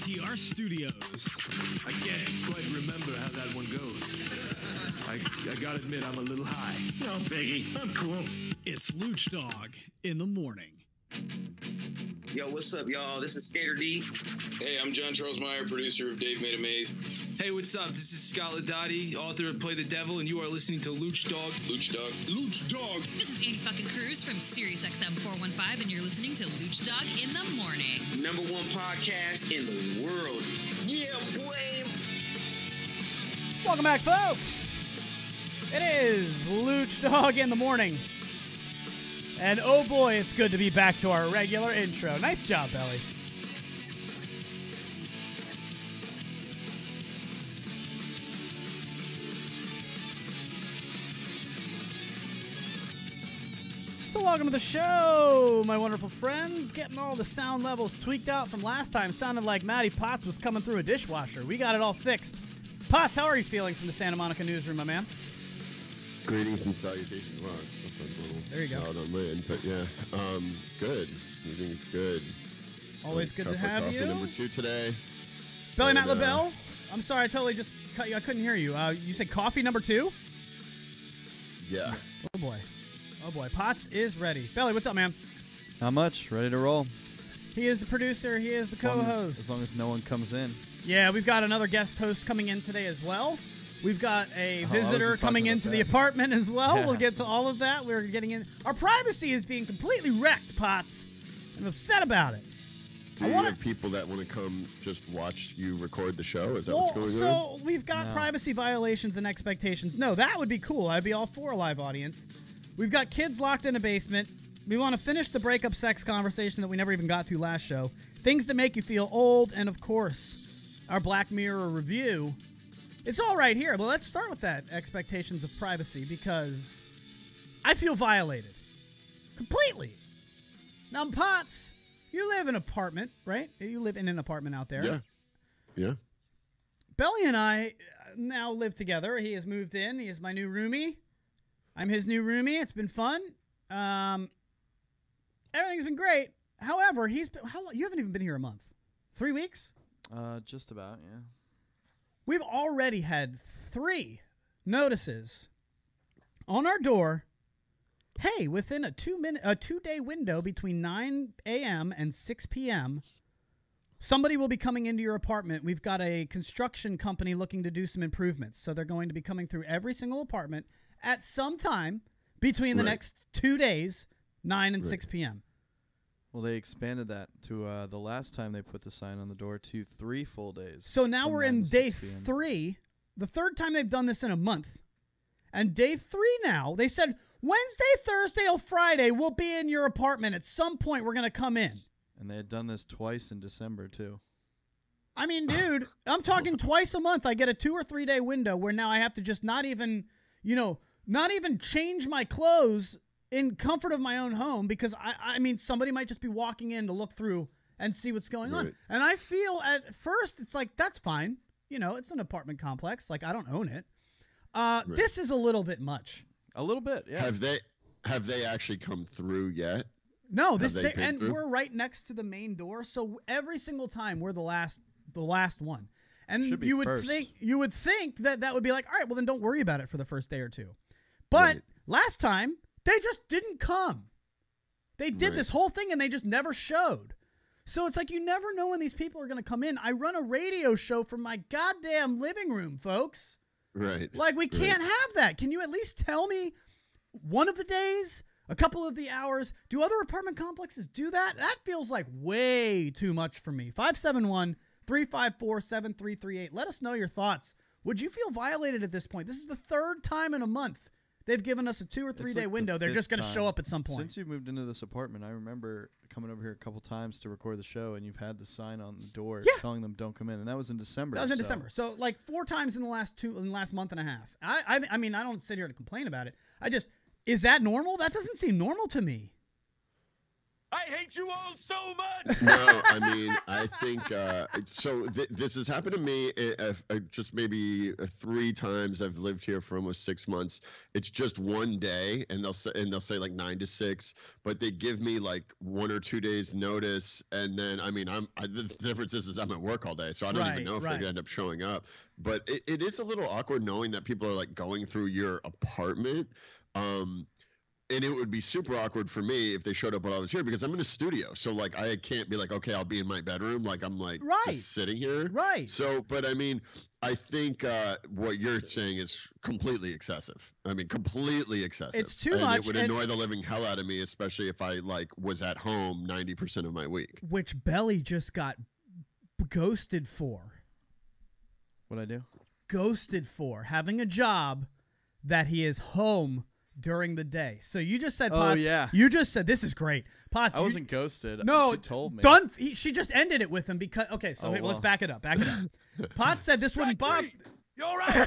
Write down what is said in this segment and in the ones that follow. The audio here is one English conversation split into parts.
KTR Studios. I can't quite remember how that one goes. I gotta admit, I'm a little high. No, Biggie, I'm cool. It's Lucdogg in the morning. Yo, what's up, y'all? This is Skater D. Hey, I'm John Charles Meyer, producer of Dave Made a Maze. Hey, what's up? This is Scott Ladotti, author of Play the Devil, and you are listening to Lucdogg. Lucdogg. Lucdogg. This is Andy fucking Cruz from SiriusXM 415, and you're listening to Lucdogg in the morning. #1 podcast in the world. Yeah, boy. Welcome back, folks. It is Lucdogg in the morning. And oh boy, it's good to be back to our regular intro. Nice job, Belly. So welcome to the show, my wonderful friends. Getting all the sound levels tweaked out from last time. Sounded like Matty Potts was coming through a dishwasher. We got it all fixed. Potts, how are you feeling from the Santa Monica newsroom, my man? Greetings and salutations. Wow, that sounds a little there you go. loud on my end, but yeah, good. Everything's good. Always good to have coffee you. Number 2 today. Belly Matt LaBelle. I'm sorry, I totally just cut you. I couldn't hear you. You said coffee number 2? Yeah. Oh boy. Oh boy. Potts is ready. Belly, what's up, man? Not much. Ready to roll. He is the producer. He is the co-host. As long as no one comes in. Yeah, we've got another guest host coming in today as well. We've got a visitor coming into the apartment as well. Yeah. We'll get to all of that. We're getting in. Our privacy is being completely wrecked, Potts. I'm upset about it. Do you have people that want to come just watch you record the show? Is that what's going on? So we've got privacy violations and expectations. No, that would be cool. I'd be all for a live audience. We've got kids locked in a basement. We want to finish the breakup sex conversation that we never even got to last show. Things that make you feel old. And, of course, our Black Mirror review. It's all right here, but let's start with that, expectations of privacy, because I feel violated. Completely. Now, Potts, you live in an apartment, right? You live in an apartment out there. Yeah. Yeah. Belly and I now live together. He has moved in. He is my new roomie. I'm his new roomie. It's been fun. Everything's been great. However, you haven't even been here a month. 3 weeks? Just about, yeah. We've already had 3 notices on our door. Hey, within a 2-day window between 9 a.m. and 6 p.m., somebody will be coming into your apartment. We've got a construction company looking to do some improvements. So they're going to be coming through every single apartment at some time between the next 2 days, 9 and 6 p.m. Well, they expanded that to the last time they put the sign on the door to 3 full days. So now we're in day 3, the third time they've done this in a month. And day 3 now, they said Wednesday, Thursday, or Friday, we'll be in your apartment. At some point, we're going to come in. And they had done this twice in December, too. I mean, dude, I'm talking twice a month. I get a 2 or 3 day window where now I have to just not even change my clothes in comfort of my own home, because I mean, somebody might just be walking in to look through and see what's going on. And I feel at first it's like, that's fine. It's an apartment complex. Like, I don't own it. This is a little bit much. A little bit, yeah. Have they actually come through yet? No, we're right next to the main door. So every single time we're the last one. And you would think that would be like, all right, well then don't worry about it for the first day or 2. But last time, they just didn't come. They did this whole thing and they just never showed. So it's like you never know when these people are going to come in. I run a radio show from my goddamn living room, folks. Right. Like, we can't have that. Can you at least tell me one of the days, a couple of the hours? Do other apartment complexes do that? That feels like way too much for me. 571-354-7338. Let us know your thoughts. Would you feel violated at this point? This is the 3rd time in a month they've given us a 2 or 3 day window. They're just going to show up at some point. Since you moved into this apartment, I remember coming over here a couple times to record the show, and you've had the sign on the door telling them don't come in, and that was in December. That was in December. So like 4 times in the last month and a half. I mean, I don't sit here to complain about it. Is that normal? That doesn't seem normal to me. I hate you all so much. No, I mean, I think so. This has happened to me just maybe 3 times. I've lived here for almost 6 months. It's just one day, and they'll say like 9 to 6, but they give me like 1 or 2 days notice, and then I mean, the difference is I'm at work all day, so I don't even know if they end up showing up. But it is a little awkward knowing that people are like going through your apartment. And it would be super awkward for me if they showed up while I was here because I'm in a studio. So, like, I can't be like, okay, I'll be in my bedroom. Like, I'm, like, just sitting here. Right. So, but, I mean, I think what you're saying is completely excessive. I mean, completely excessive. It's too much. It would annoy the living hell out of me, especially if I, like, was at home 90% of my week. Which Belly just got ghosted for. What'd I do? Ghosted for having a job that he is home during the day. So you just said, Potts. Oh, yeah. You just said, this is great. Potts. I wasn't ghosted. No. She told me. Done. She just ended it with him because, okay, so let's back it up. Potts said this wouldn't bother. You're right.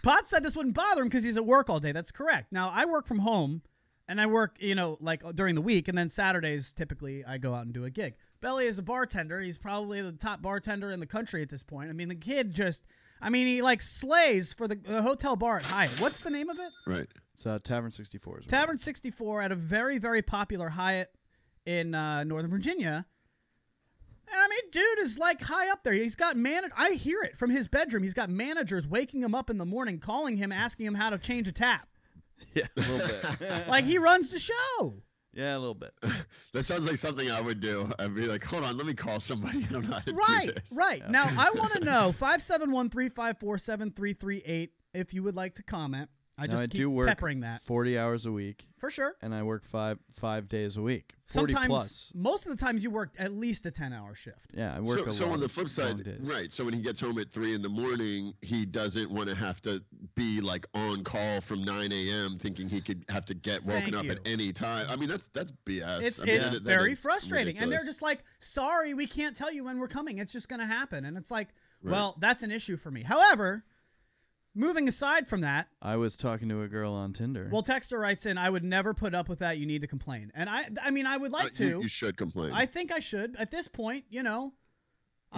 Potts said this wouldn't bother him because he's at work all day. That's correct. Now, I work from home, and I work, like during the week, and then Saturdays, typically, I go out and do a gig. Belly is a bartender. He's probably the top bartender in the country at this point. I mean, the kid he like slays for the hotel bar at Hyatt. What's the name of it? Right. It's Tavern 64. Tavern 64 at a very, very popular Hyatt in Northern Virginia. I mean, dude is like high up there. He's got I hear it from his bedroom. He's got managers waking him up in the morning, calling him, asking him how to change a tap. Yeah, a little bit. Like he runs the show. Yeah, a little bit. That sounds like something I would do. I'd be like, hold on, let me call somebody. I don't know how to do this. Right. Yeah. Now, I want to know, 571-354-7338, if you would like to comment. I do work peppering that. 40 hours a week. For sure. And I work five days a week. 40 plus. Most of the times you work at least a 10-hour shift. Yeah, I work a lot. So on the flip side, right, so when he gets home at 3 in the morning, he doesn't want to have to be like on call from 9 a.m. thinking he could have to get woken up at any time. I mean, that's BS. It's very frustrating. Ridiculous. And they're just like, sorry, we can't tell you when we're coming. It's just going to happen. And it's like, well, that's an issue for me. However, moving aside from that, I was talking to a girl on Tinder. Well, Texter writes in, I would never put up with that. You need to complain. And I mean, I would like to. You should complain. I think I should. At this point, If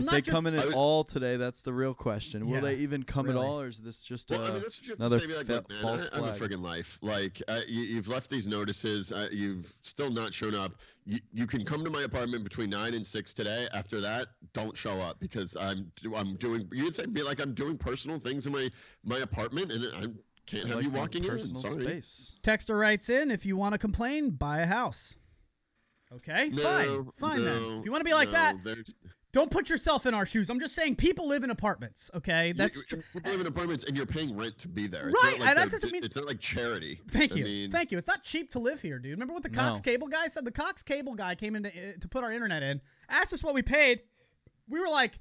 they come in at all today, that's the real question. Will they even come at all, or is this just another false flag? I have a friggin' life. Like, you've left these notices. You've still not shown up. You can come to my apartment between 9 and 6 today. After that, don't show up because I'm doing. You'd say be like I'm doing personal things in my apartment, and I can't have you walking in. Sorry. Space. Texter writes in, if you want to complain, buy a house. Okay, fine then. If you want to be like that. Don't put yourself in our shoes. I'm just saying people live in apartments, okay? People live in apartments, and you're paying rent to be there. Right, and that doesn't mean... It's not like charity. Thank you. It's not cheap to live here, dude. Remember what the Cox Cable guy said? The Cox Cable guy came in to put our internet in, asked us what we paid. We were like,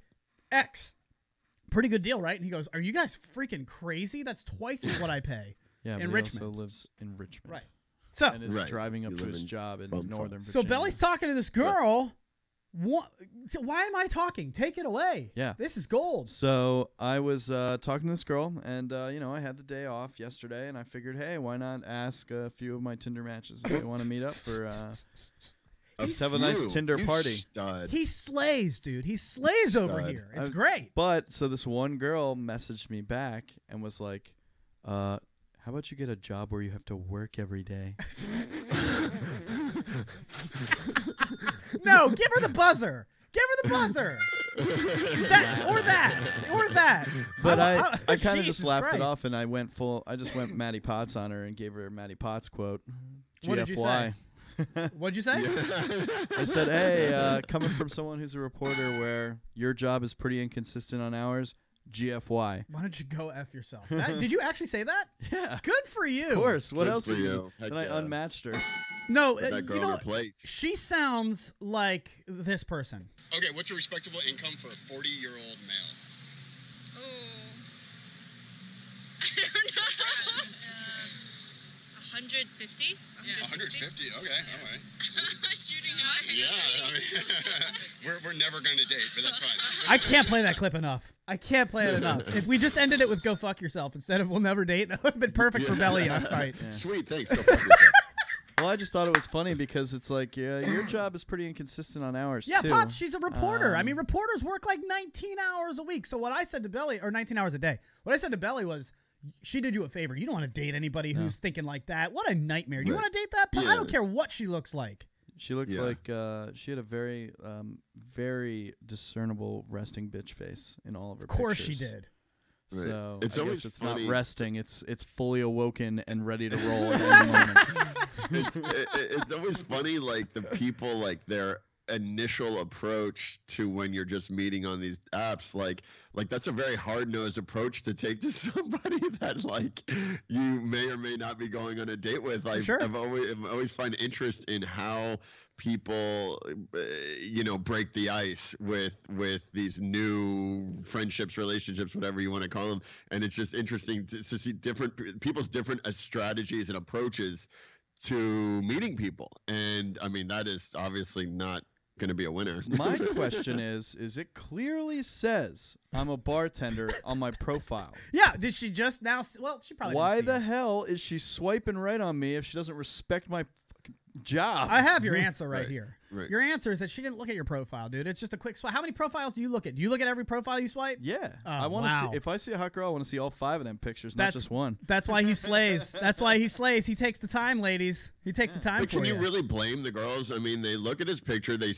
X. Pretty good deal, right? And he goes, are you guys freaking crazy? That's twice as what I pay in Richmond. He also lives in Richmond. Right. So, and is driving up to his job in Northern Virginia. So Belly's talking to this girl... So why am I talking? Take it away. Yeah. This is gold. So I was talking to this girl, and, I had the day off yesterday, and I figured, hey, why not ask a few of my Tinder matches if they want to meet up for just have a nice Tinder party. Stud. He slays, dude. He slays over here. It's great. But so this one girl messaged me back and was like, how about you get a job where you have to work every day? No, give her the buzzer. Give her the buzzer. that. But I kind of just laughed it off, and I just went Matty Potts on her and gave her a Matty Potts quote. What did you say? What'd you say? I said, hey, coming from someone who's a reporter where your job is pretty inconsistent on hours, GFY. Why don't you go F yourself? Did you actually say that? Yeah. Good for you. Of course. What else? And I unmatched her. No, that girl replaced. She sounds like this person. Okay, what's a respectable income for a 40-year-old male? Oh. I don't know. 150? 150? Okay, all right. Shooting high. Yeah, I mean, we're never going to date, but that's fine. I can't play that clip enough. I can't play it enough. If we just ended it with "Go fuck yourself" instead of "We'll never date," that would have been perfect for Belly last night. Yeah. Sweet, thanks. Go fuck yourself. Well, I just thought it was funny because it's like, yeah, your job is pretty inconsistent on hours, Yeah, too. Potts, she's a reporter. I mean, reporters work like 19 hours a week. So what I said to Belly, or 19 hours a day, what I said to Belly was, she did you a favor. You don't want to date anybody who's thinking like that. What a nightmare. Do you want to date that? I don't care what she looks like. She looked like she had a very, very discernible resting bitch face in all of her pictures. Of course she did. Right. So It's I always guess it's funny. not resting. It's fully awoken and ready to roll at any moment. It's always funny, like the people, like their initial approach to when you're just meeting on these apps, like that's a very hard-nosed approach to take to somebody that like you may or may not be going on a date with. Like Sure. I've always find interest in how people break the ice with these new friendships, relationships, whatever you want to call them, and it's just interesting to see different people's different strategies and approaches to meeting people. And I mean, that is obviously not going to be a winner. My question is it clearly says I'm a bartender on my profile. Yeah, did she just now? Well, she probably Why didn't see the it. hell is she swiping right on me if she doesn't respect my fucking job? I have your answer right, Right. here. Right. Your answer is that she didn't look at your profile, dude. It's just a quick swipe. How many profiles do you look at? Do you look at every profile you swipe? Yeah. Oh, I want to wow. see if I see a hot girl, I want to see all 5 of them pictures, not just one. That's why he slays. That's why he slays. He takes the time, ladies. He takes the time But for can you. you really blame the girls? I mean, they look at his picture, they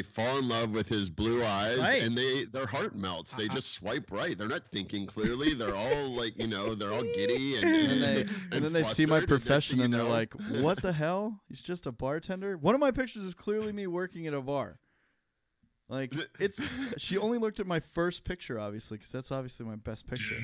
fall in love with his blue eyes, Right. and their heart melts. They just swipe right. They're not thinking clearly. They're all like, they're all giddy And then they see my flustered, and next profession thing and you they're know- like, what the hell? He's just a bartender? One of my pictures is clearly me working at a bar. Like, she only looked at my first picture, obviously, because that's obviously my best picture.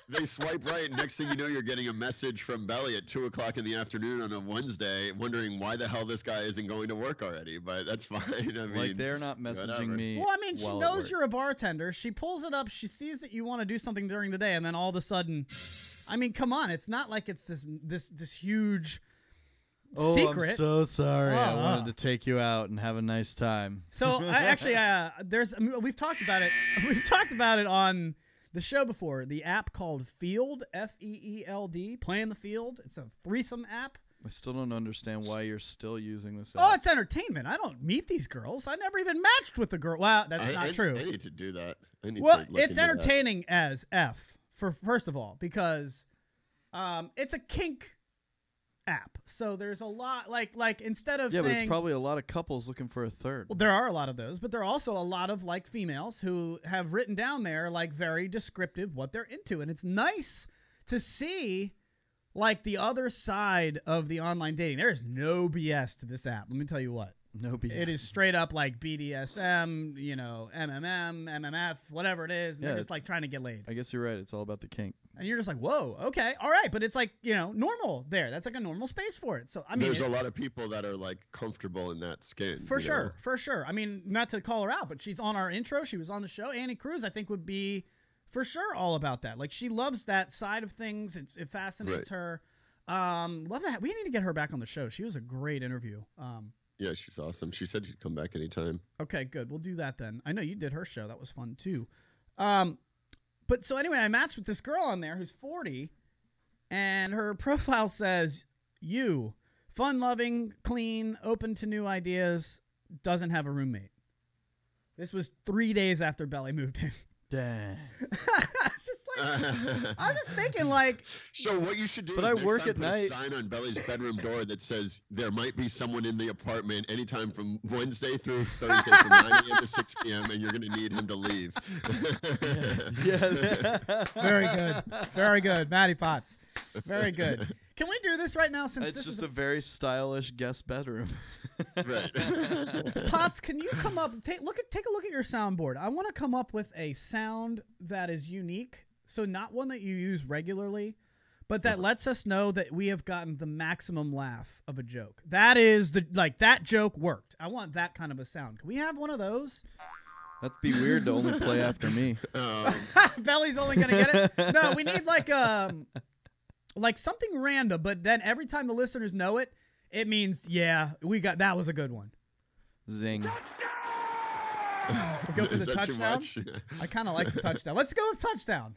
They swipe right, and next thing you know, you're getting a message from Belly at 2:00 in the afternoon on a Wednesday, wondering why the hell this guy isn't going to work already. But that's fine. I mean, Like, they're not messaging whatever. me. Well, I mean, she while at knows work. you're a bartender. She pulls it up. She sees that you want to do something during the day, and then all of a sudden, I mean, come on. It's not like it's this huge secret. I'm so sorry. I Oh, wanted to take you out and have a nice time. So we've talked about it. We've talked about it on the show before. The app called Field, F-E-E-L-D, Playing the Field. It's a threesome app. I still don't understand why you're still using this app. Oh, it's entertainment. I don't meet these girls. I never even matched with a girl. Well, that's not true. I need to do that. Well, to look it's into that. entertaining as F, first of all, because it's a kink app. So there's a lot, like instead of Yeah, saying... but it's probably a lot of couples looking for a third. Well, there are a lot of those, but there are also a lot of like females who have written down there like very descriptive what they're into, and it's nice to see like the other side of the online dating. There is no BS to this app. Let me tell you what. No BS. It is straight up like BDSM, MMM, MMF, whatever it is. And Yeah, they're just like trying to get laid. I guess you're right. It's all about the kink. And you're just like, whoa, okay, all right. But it's like, normal there. That's like a normal space for it. So, I mean, There's a lot of people that are like comfortable in that skin. For sure. I mean, not to call her out, but she's on our intro. She was on the show. Annie Cruz, I think, would be for sure all about that. Like, she loves that side of things. It fascinates her. Love that. We need to get her back on the show. She was a great interview. Yeah, she's awesome. She said she'd come back anytime. Okay, good. We'll do that then. I know you did her show. That was fun too. But so anyway, I matched with this girl on there who's 40, and her profile says, "You, fun-loving, clean, open to new ideas, doesn't have a roommate." This was 3 days after Belly moved in. Dang. I was just thinking, like... So what you should do But is I next work time at put night. a sign on Belly's bedroom door that says there might be someone in the apartment anytime from Wednesday through Thursday from 9 a.m. to 6 p.m. and you're going to need him to leave. Yeah. Very good. Very good. Matty Potts. Very good. Can we do this right now since It's this just is a very stylish guest bedroom. Right. Potts, can you come up take a look at your soundboard. I want to come up with a sound that is unique. So not one that you use regularly, but that lets us know that we have gotten the maximum laugh of a joke. That is that joke worked. I want that kind of a sound. Can we have one of those? That'd be weird to only play after me. Belly's only gonna get it. No, we need like something random, but then every time the listeners know it, it means that was a good one. Zing. We'll go for the Is that too touchdown. much? I kind of like the touchdown. Let's go with touchdown.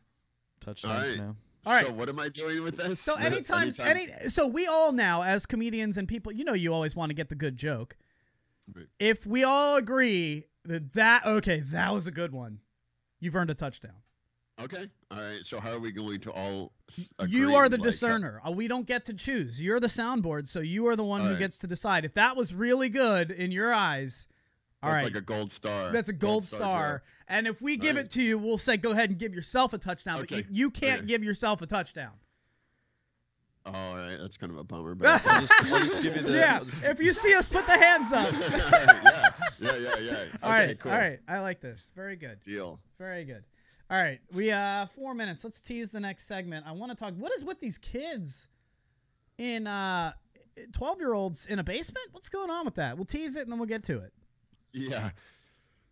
Touchdown All right. now. All right. So what am I doing with this? So so we all now, as comedians and people, you always want to get the good joke. Right. If we all agree that was a good one, you've earned a touchdown. Okay. All right. So how are we going to all agree? You are the discerner. We don't get to choose. You're the soundboard, so you are the one who gets to decide. If that was really good in your eyes, all right. That's like a gold star. That's a gold star. And if we give it to you, we'll say, go ahead and give yourself a touchdown. Okay. But you can't give yourself a touchdown. Oh, all right. That's kind of a bummer. But I'll just give you the... Yeah. If you see us, put the hands up. Yeah. All right. Cool. All right. I like this. Very good. Deal. Very good. All right, we 4 minutes. Let's tease the next segment. I want to talk. What is with these kids in 12-year-olds in a basement? What's going on with that? We'll tease it and then we'll get to it. Yeah.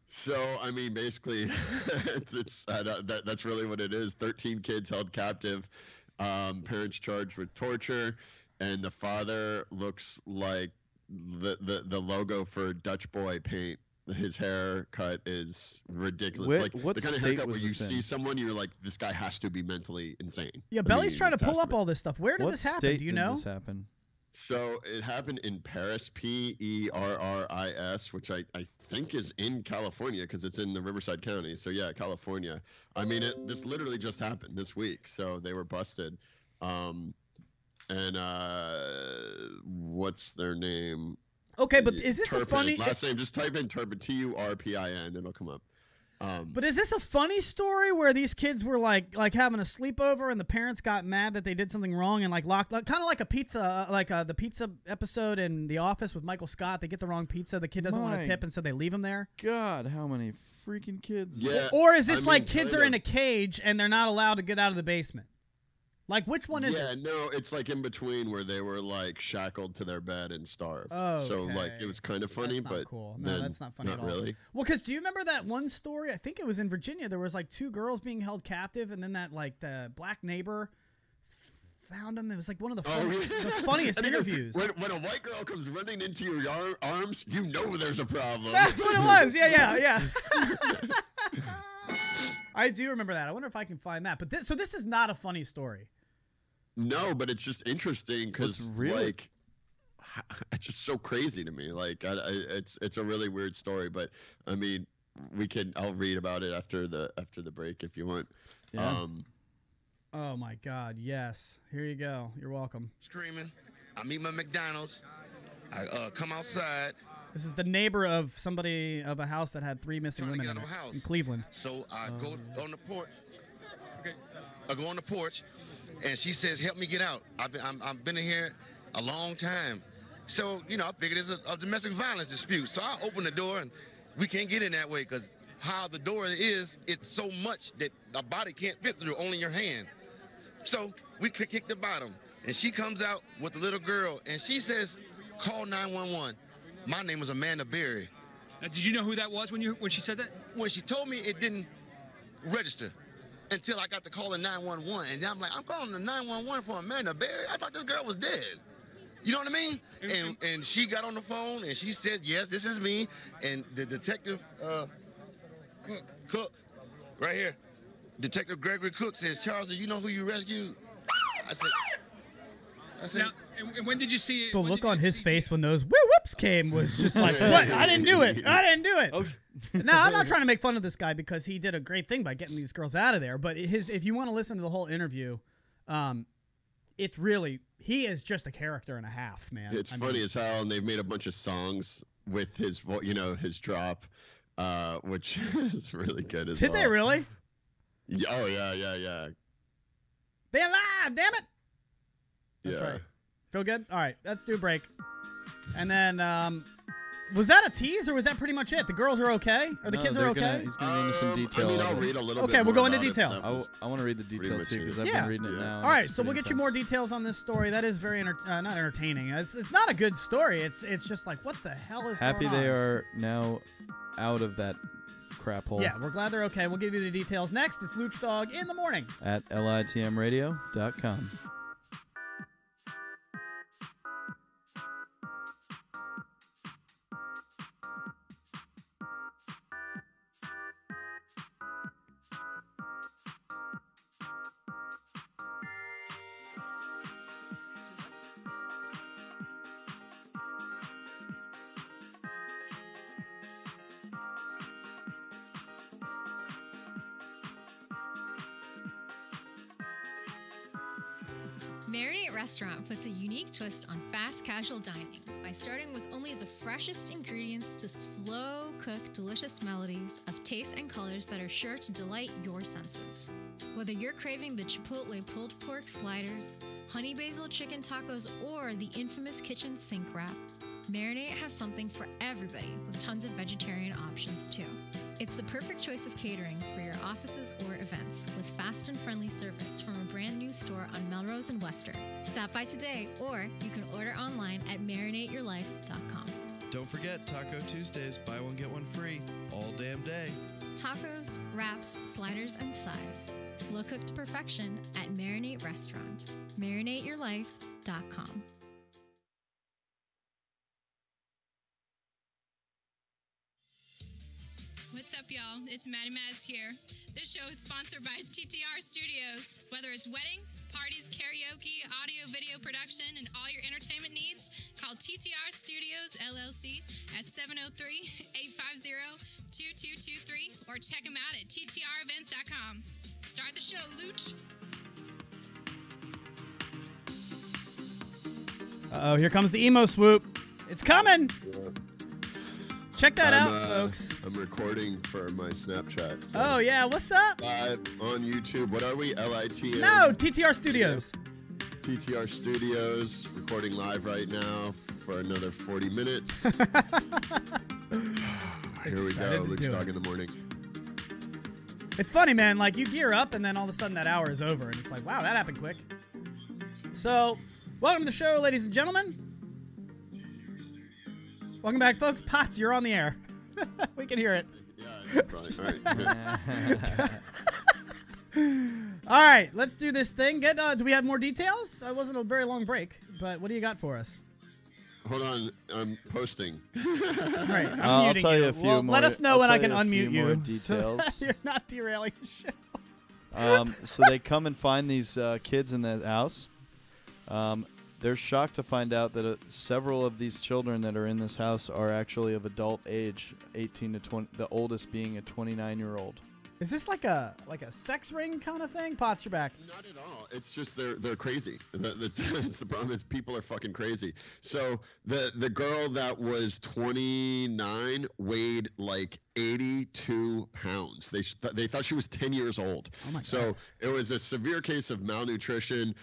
So I mean, basically, that's really what it is. 13 kids held captive. Parents charged with torture, and the father looks like the logo for Dutch Boy paint. His haircut is ridiculous. What the kind of state haircut was where you this see in? someone, you're like, this guy has to be mentally insane. Yeah, Belly's trying to pull up all this stuff. Where did this happen? State Do you did know? This happen? So it happened in Paris, Perris, which I think is in California because it's in the Riverside County. So yeah, California. I mean, this literally just happened this week. So they were busted. What's their name? Okay, but is this Turpin. a funny Last name? Just type in Turpin, Turpin, it'll come up. But is this a funny story where these kids were like having a sleepover and the parents got mad that they did something wrong and locked, kind of like a pizza, the pizza episode in The Office with Michael Scott? They get the wrong pizza, the kid doesn't want to tip, and so they leave him there. God, how many freaking kids? Yeah. Or is this kids are in a cage and they're not allowed to get out of the basement? Like, which one is it? Yeah, no, it's like in between where they were shackled to their bed and starved. Oh, so it was kind of funny, that's not but cool. No, that's not funny not at all. Really. Well, because do you remember that one story? I think it was in Virginia. There was 2 girls being held captive, and then that the black neighbor found them. It was one of the funniest interviews. When a white girl comes running into your arms, you know there's a problem. That's what it was. Yeah. I do remember that. I wonder if I can find that. But this is not a funny story. No, but it's just interesting because it's just so crazy to me. It's a really weird story. But I mean, I'll read about it after the break if you want. Yeah. Oh my God, yes. Here you go. You're welcome. Screaming. I meet my McDonald's. I come outside. This is the neighbor of somebody of a house that had 3 missing women in it in Cleveland. So I go on the porch. I go on the porch, and she says, "Help me get out. I've been in here a long time." So I figured it's a domestic violence dispute. So I open the door, and we can't get in that way because how the door is, it's so much that a body can't fit through, only your hand. So we kick the bottom, and she comes out with a little girl, and she says, "Call 911. My name is Amanda Berry." Did you know who that was when she said that? When she told me, it didn't register until I got the call in 911, and then I'm like, I'm calling the 911 for Amanda Berry. I thought this girl was dead. You know what I mean? And she got on the phone and she said, "Yes, this is me." And the detective, Cook, right here, Detective Gregory Cook says, "Charles, do you know who you rescued?" I said. Now, and when did you see it? The look on his face when those whoops came was just like, what? I didn't do it. Oh. No, I'm not trying to make fun of this guy because he did a great thing by getting these girls out of there. But if you want to listen to the whole interview, it's really, he is just a character and a half, man. It's funny as hell, and they've made a bunch of songs with his drop, which is really good as well. Did they really? Yeah, oh, yeah. They're alive, damn it. That's yeah. right. Feel good? All right, let's do a break. And then, was that a tease or was that pretty much it? The girls are okay? Or the kids are okay? He's going to go into some detail. I'll read a little bit Okay, we'll go more into about detail. I want to read the detail too because I've been reading it now. All right, so we'll get you more details on this story. That is very not entertaining. It's not a good story. It's just like, what the hell is Happy going on? they are now out of that crap hole. Yeah, we're glad they're okay. We'll give you the details next. It's Lucdogg in the morning at litmradio.com. Marinate Restaurant puts a unique twist on fast casual dining by starting with only the freshest ingredients to slow-cook delicious melodies of tastes and colors that are sure to delight your senses. Whether you're craving the Chipotle pulled pork sliders, honey basil chicken tacos, or the infamous kitchen sink wrap, Marinate has something for everybody with tons of vegetarian options too. It's the perfect choice of catering for your offices or events with fast and friendly service from a brand new store on Melrose and Western. Stop by today or you can order online at marinateyourlife.com. Don't forget Taco Tuesdays, buy one get one free all damn day. Tacos, wraps, sliders, and sides. Slow cooked to perfection at Marinate Restaurant. marinateyourlife.com. What's up, y'all? It's Maddie Mads here. This show is sponsored by TTR Studios. Whether it's weddings, parties, karaoke, audio, video production, and all your entertainment needs, call TTR Studios, LLC at 703-850-2223 or check them out at ttrevents.com. Start the show, Luch. Oh, here comes the emo swoop. It's coming. Check that out, folks. I'm recording for my Snapchat. So Oh, yeah. What's up? live on YouTube. What are we? LITM? No, TTR Studios. TTR Studios. Recording live right now for another 40 minutes. Here we go. Lucdogg in the morning. It's funny, man. Like, you gear up, and then all of a sudden that hour is over, and it's like, wow, that happened quick. So, welcome to the show, ladies and gentlemen. Welcome back, folks. Potts, you're on the air. We can hear it. Yeah, probably. All right. All right, let's do this thing. Do we have more details? It wasn't a very long break, but what do you got for us? Hold on. I'm posting. All right, I'm I'll muting tell you you. a few Well, more. let us know when I can I'll tell unmute you a few more you. So that details. you're not derailing the show. So they come and find these kids in the house. They're shocked to find out that several of these children that are in this house are actually of adult age, 18 to 20. The oldest being a 29-year-old. Is this like a sex ring kind of thing? Potts, you're back. Not at all. It's just they're crazy. That's the problem. Is people are fucking crazy. So the girl that was 29 weighed like 82 pounds. They thought she was 10 years old. Oh my God. So it was a severe case of malnutrition.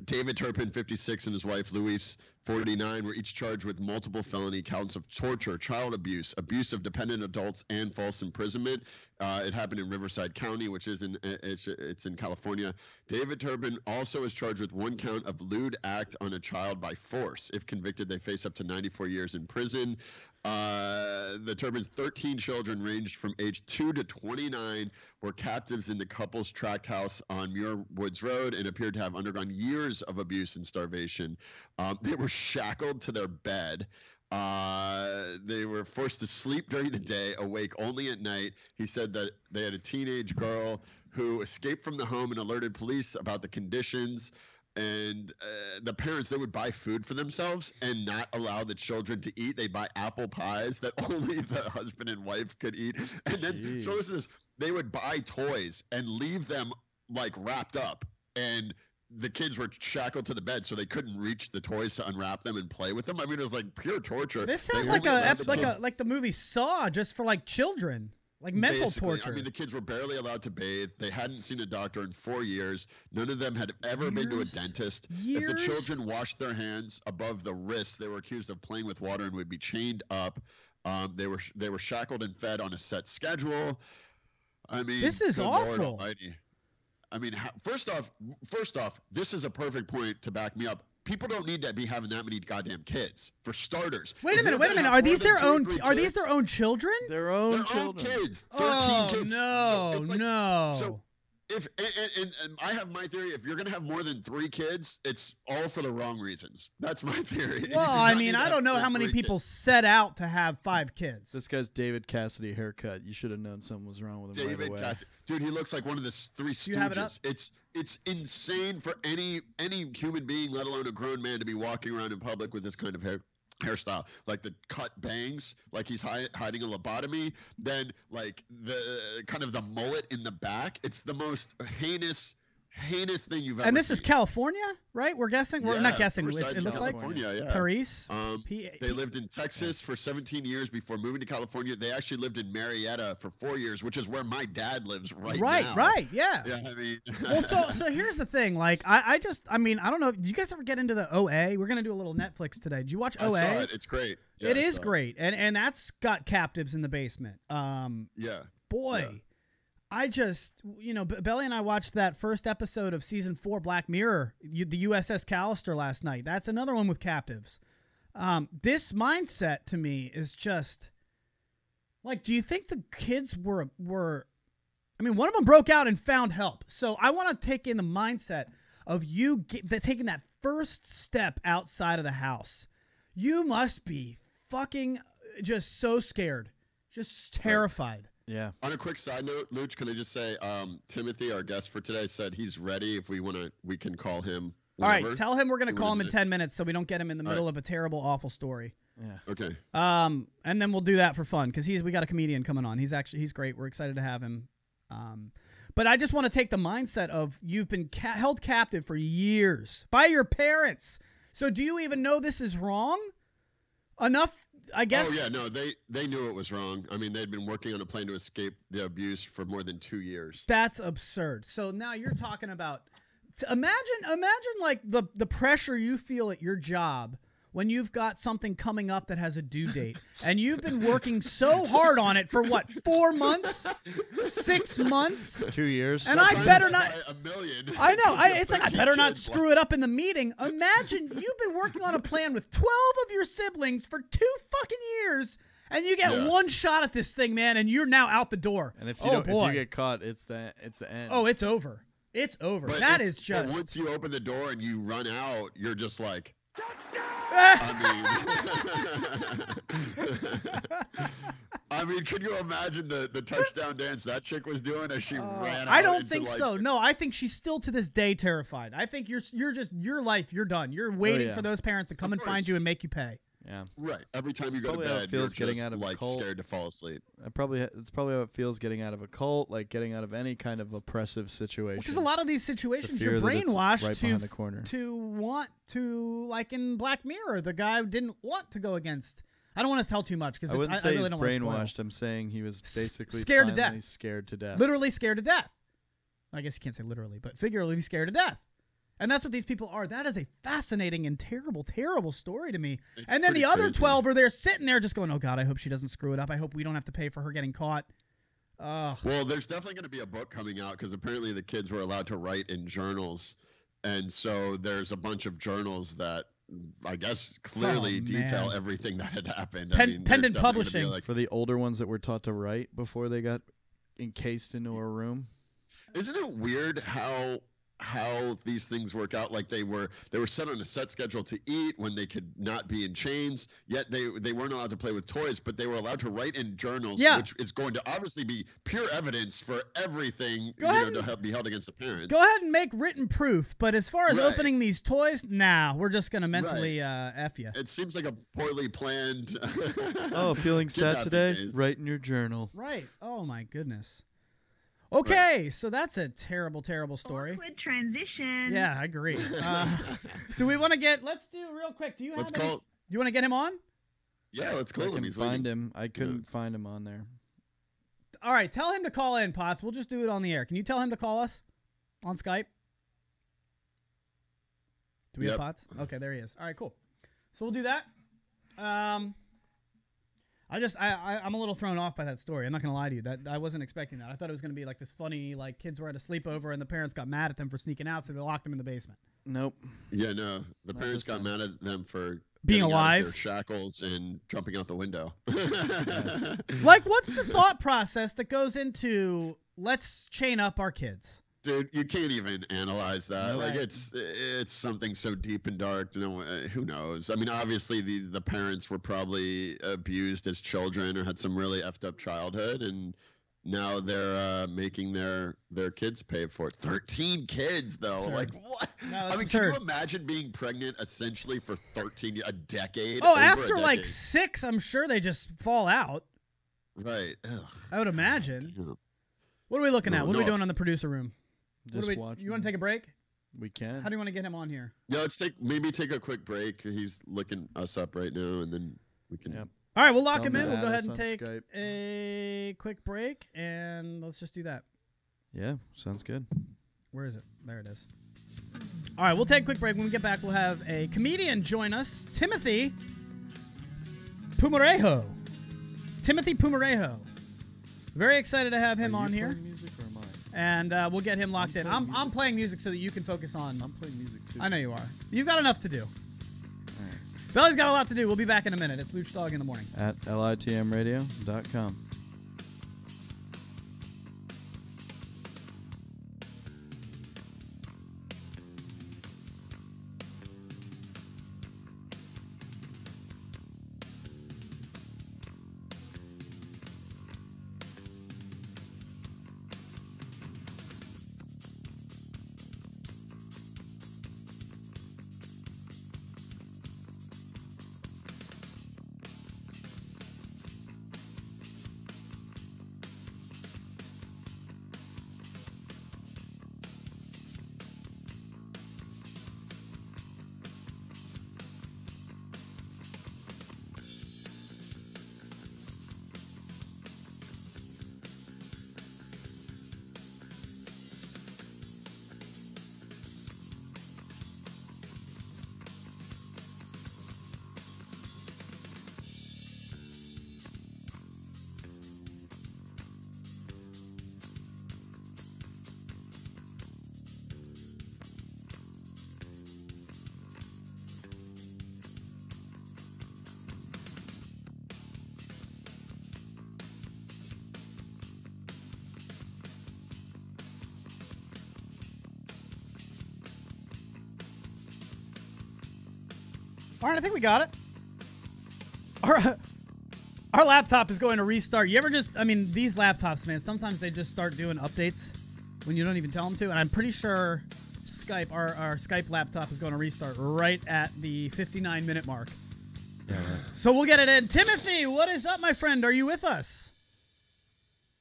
David Turpin, 56, and his wife, Louise, 49, were each charged with multiple felony counts of torture, child abuse, abuse of dependent adults, and false imprisonment. It happened in Riverside County, which is it's in California. David Turpin also is charged with one count of lewd act on a child by force. If convicted, they face up to 94 years in prison. The Turpin's 13 children ranged from age 2 to 29 were captives in the couple's tract house on Muir Woods Road and appeared to have undergone years of abuse and starvation. They were shackled to their bed. They were forced to sleep during the day, awake only at night. He said that they had a teenage girl who escaped from the home and alerted police about the conditions. And the parents, they would buy food for themselves and not allow the children to eat. They'd buy apple pies that only the husband and wife could eat. And then, so listen to this, they would buy toys and leave them like wrapped up. And the kids were shackled to the bed, so they couldn't reach the toys to unwrap them and play with them. I mean, it was like pure torture. This sounds like the movie Saw, just for like children. Like mental torture. I mean, the kids were barely allowed to bathe. They hadn't seen a doctor in 4 years. None of them had ever been to a dentist. If the children washed their hands above the wrist, they were accused of playing with water and would be chained up. They were shackled and fed on a set schedule. I mean, this is awful. Almighty. I mean, first off, this is a perfect point to back me up. People don't need to be having that many goddamn kids. For starters. Wait a minute. Are these their own? Are these their own children? Their own children. Kids. 13 Oh kids. no, no. So if and I have my theory. If you're gonna have more than 3 kids, it's all for the wrong reasons. That's my theory. Well, I mean, I don't know how many people set out to have 5 kids. This guy's David Cassidy haircut. You should have known something was wrong with him right away. Cassidy. Dude, he looks like one of the 3 Stooges. You have it up? It's insane for any human being, let alone a grown man, to be walking around in public with this kind of hairstyle, like the cut bangs, like he's hiding a lobotomy, then like the kind of the mullet in the back. It's the most heinous heinous thing you've ever And this is seen. California, right? We're guessing. We're not guessing. Riverside, It looks like California, yeah. Paris. They lived in Texas for 17 years before moving to California. They actually lived in Marietta for 4 years, which is where my dad lives now. Right, yeah. Yeah, I mean. Well, so here's the thing. Like, I don't know. Do you guys ever get into the OA? We're gonna do a little Netflix today. Did you watch OA? I saw it. It's great. Yeah, it is great, and that's got captives in the basement. Yeah. Boy. Yeah. I just, Belly and I watched that first episode of season 4 Black Mirror, the USS Callister last night. That's another one with captives. This mindset to me is just like, do you think the kids were, I mean, one of them broke out and found help. So I want to take in the mindset of you taking that first step outside of the house. You must be fucking just so scared, just terrified. Right. Yeah. On a quick side note, Luch, can I just say, Timothy, our guest for today, said he's ready. If we can call him. Whenever. All right, tell him we're going to call him in 10 minutes so we don't get him in the middle of a terrible, awful story. Yeah. Okay. And then we'll do that for fun because we got a comedian coming on. He's great. We're excited to have him. But I just want to take the mindset of you've been held captive for years by your parents. So do you even know this is wrong? Enough, I guess. Oh yeah, no, they knew it was wrong. I mean, they'd been working on a plan to escape the abuse for more than 2 years. That's absurd. So now you're talking about imagine like the pressure you feel at your job when you've got something coming up that has a due date and you've been working so hard on it for what, 4 months, 6 months, 2 years, and I better not. A million. I know. It's like I better not screw it up in the meeting. Imagine you've been working on a plan with 12 of your siblings for 2 fucking years, and you get one shot at this thing, man, and you're now out the door. And if you if you get caught, it's the end. Oh, it's over. It's over. But that is just. But once you open the door and you run out, you're just like. I mean, can you imagine the touchdown dance that chick was doing as she ran out? I don't think so. No, I think she's still to this day terrified. I think you're just your life. You're done. You're waiting for those parents to come and find you and make you pay. Yeah. Right. Every time you go to bed, you're just getting out of a cult. Scared to fall asleep. It's probably how it feels getting out of a cult, like getting out of any kind of oppressive situation. Because a lot of these situations, you're brainwashed to want to, like in Black Mirror, the guy didn't want to go against. I don't want to tell too much because I wouldn't say really he's brainwashed. I'm saying he was basically scared to death. Scared to death. Literally scared to death. I guess you can't say literally, but figuratively scared to death. And that's what these people are. That is a fascinating and terrible, terrible story to me. And then the other 12 are there sitting there just going, oh, God, I hope she doesn't screw it up. I hope we don't have to pay for her getting caught. Well, there's definitely going to be a book coming out because apparently the kids were allowed to write in journals. And so there's a bunch of journals that I guess clearly detail everything that had happened. Pendant Publishing. For the older ones that were taught to write before they got encased into a room. Isn't it weird how these things work out? Like they were set on a set schedule to eat when they could not be in chains, yet they weren't allowed to play with toys, but they were allowed to write in journals, which is going to obviously be pure evidence for everything to be held against the parents. Go ahead and make written proof, but as far as opening these toys, we're just going to mentally F you. It seems like a poorly planned feeling sad today? Write in your journal. Right. Oh my goodness. Okay, so that's a terrible, terrible story. Awkward transition. Yeah, I agree. Do we want to let's do real quick. Do you want to get him on? Yeah, let's call him. I can find him. I couldn't find him on there. All right, tell him to call in, Potts. We'll just do it on the air. Can you tell him to call us on Skype? Do we have Potts? Okay, there he is. All right, cool. So we'll do that. I'm a little thrown off by that story. I'm not gonna lie to you. That I wasn't expecting that. I thought it was gonna be like this funny, like kids were at a sleepover and the parents got mad at them for sneaking out, so they locked them in the basement. Nope. Yeah, no. The parents got mad at them for being alive, their shackles and jumping out the window. Like, what's the thought process that goes into let's chain up our kids? Dude, you can't even analyze that. No, like it's something so deep and dark. Who knows? I mean, obviously the parents were probably abused as children or had some really effed up childhood, and now they're making their kids pay for it. 13 kids though. Like what? No, I mean, can you imagine being pregnant essentially for a decade? Oh, after like 6, I'm sure they just fall out. Right. Ugh. I would imagine. What are we looking at? What are we doing on the producer room? Just watch. You want to take a break? We can. How do you want to get him on here? Yeah, let's take a quick break. He's looking us up right now, and then we can. Yep. All right, we'll lock him Come in. We'll go at ahead us and on take Skype. a quick break, and let's just do that. Yeah, sounds good. Where is it? There it is. All right, we'll take a quick break. When we get back, we'll have a comedian join us, Timothy Pumarejo. Timothy Pumarejo. Very excited to have him on here. Music or am I? And we'll get him locked in. I'm playing music so that you can focus on. I'm playing music too. I know you are. You've got enough to do. Belly's got a lot to do. We'll be back in a minute. It's Lucdogg in the morning. At litmradio.com. All right, I think we got it. Our laptop is going to restart. You ever these laptops, man, sometimes they just start doing updates when you don't even tell them to. And I'm pretty sure Skype, our Skype laptop is going to restart right at the 59-minute mark. Yeah, right. So we'll get it in. Timothy, what is up, my friend? Are you with us?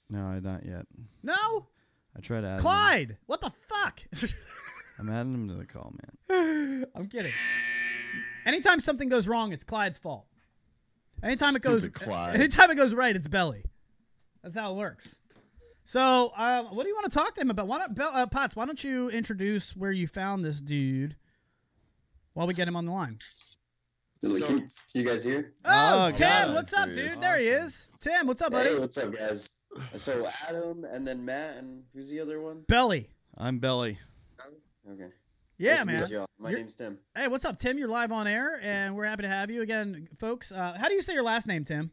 No, not yet. No? I tried to add Clyde, what the fuck? I'm adding him to the call, man. I'm kidding. Anytime something goes wrong, it's Clyde's fault. Anytime it goes right, it's Belly. That's how it works. So, what do you want to talk to him about? Potts, why don't you introduce where you found this dude while we get him on the line? Can you guys hear? Oh, Tim, God. what's up, dude? Awesome. There he is. Tim, what's up, buddy? Hey, what's up, guys? So Adam, and then Matt, and who's the other one? Belly. I'm Belly. Okay. Yeah, Nice to man. meet y'all. My name's Tim. Hey, what's up, Tim? You're live on air, and we're happy to have you again, folks. How do you say your last name, Tim?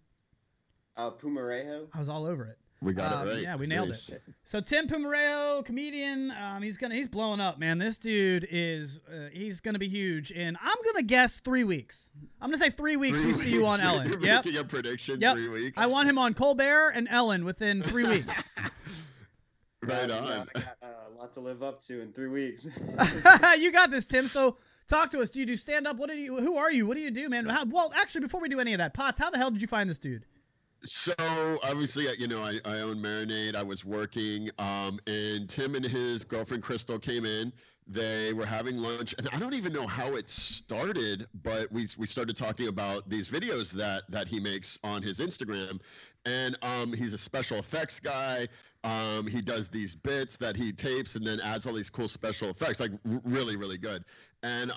Pumarejo. I was all over it. We got it right. Yeah, we nailed it. So Tim Pumarejo, comedian, he's blowing up, man. This dude is he's gonna be huge, and I'm gonna guess 3 weeks. I'm gonna say 3 weeks. We see you on Ellen. You're Yep. making a prediction. Yep. 3 weeks. I want him on Colbert and Ellen within 3 weeks. Right on. I got a lot to live up to in 3 weeks. You got this, Tim. So talk to us. Do you do stand up? Who are you? What do you do, man? Well, actually, before we do any of that, Potts, how the hell did you find this dude? So obviously, I own Marinade. I was working, and Tim and his girlfriend Crystal came in. They were having lunch, and I don't even know how it started, but we started talking about these videos that he makes on his Instagram, and he's a special effects guy. He does these bits that he tapes and then adds all these cool special effects, like really, really good. And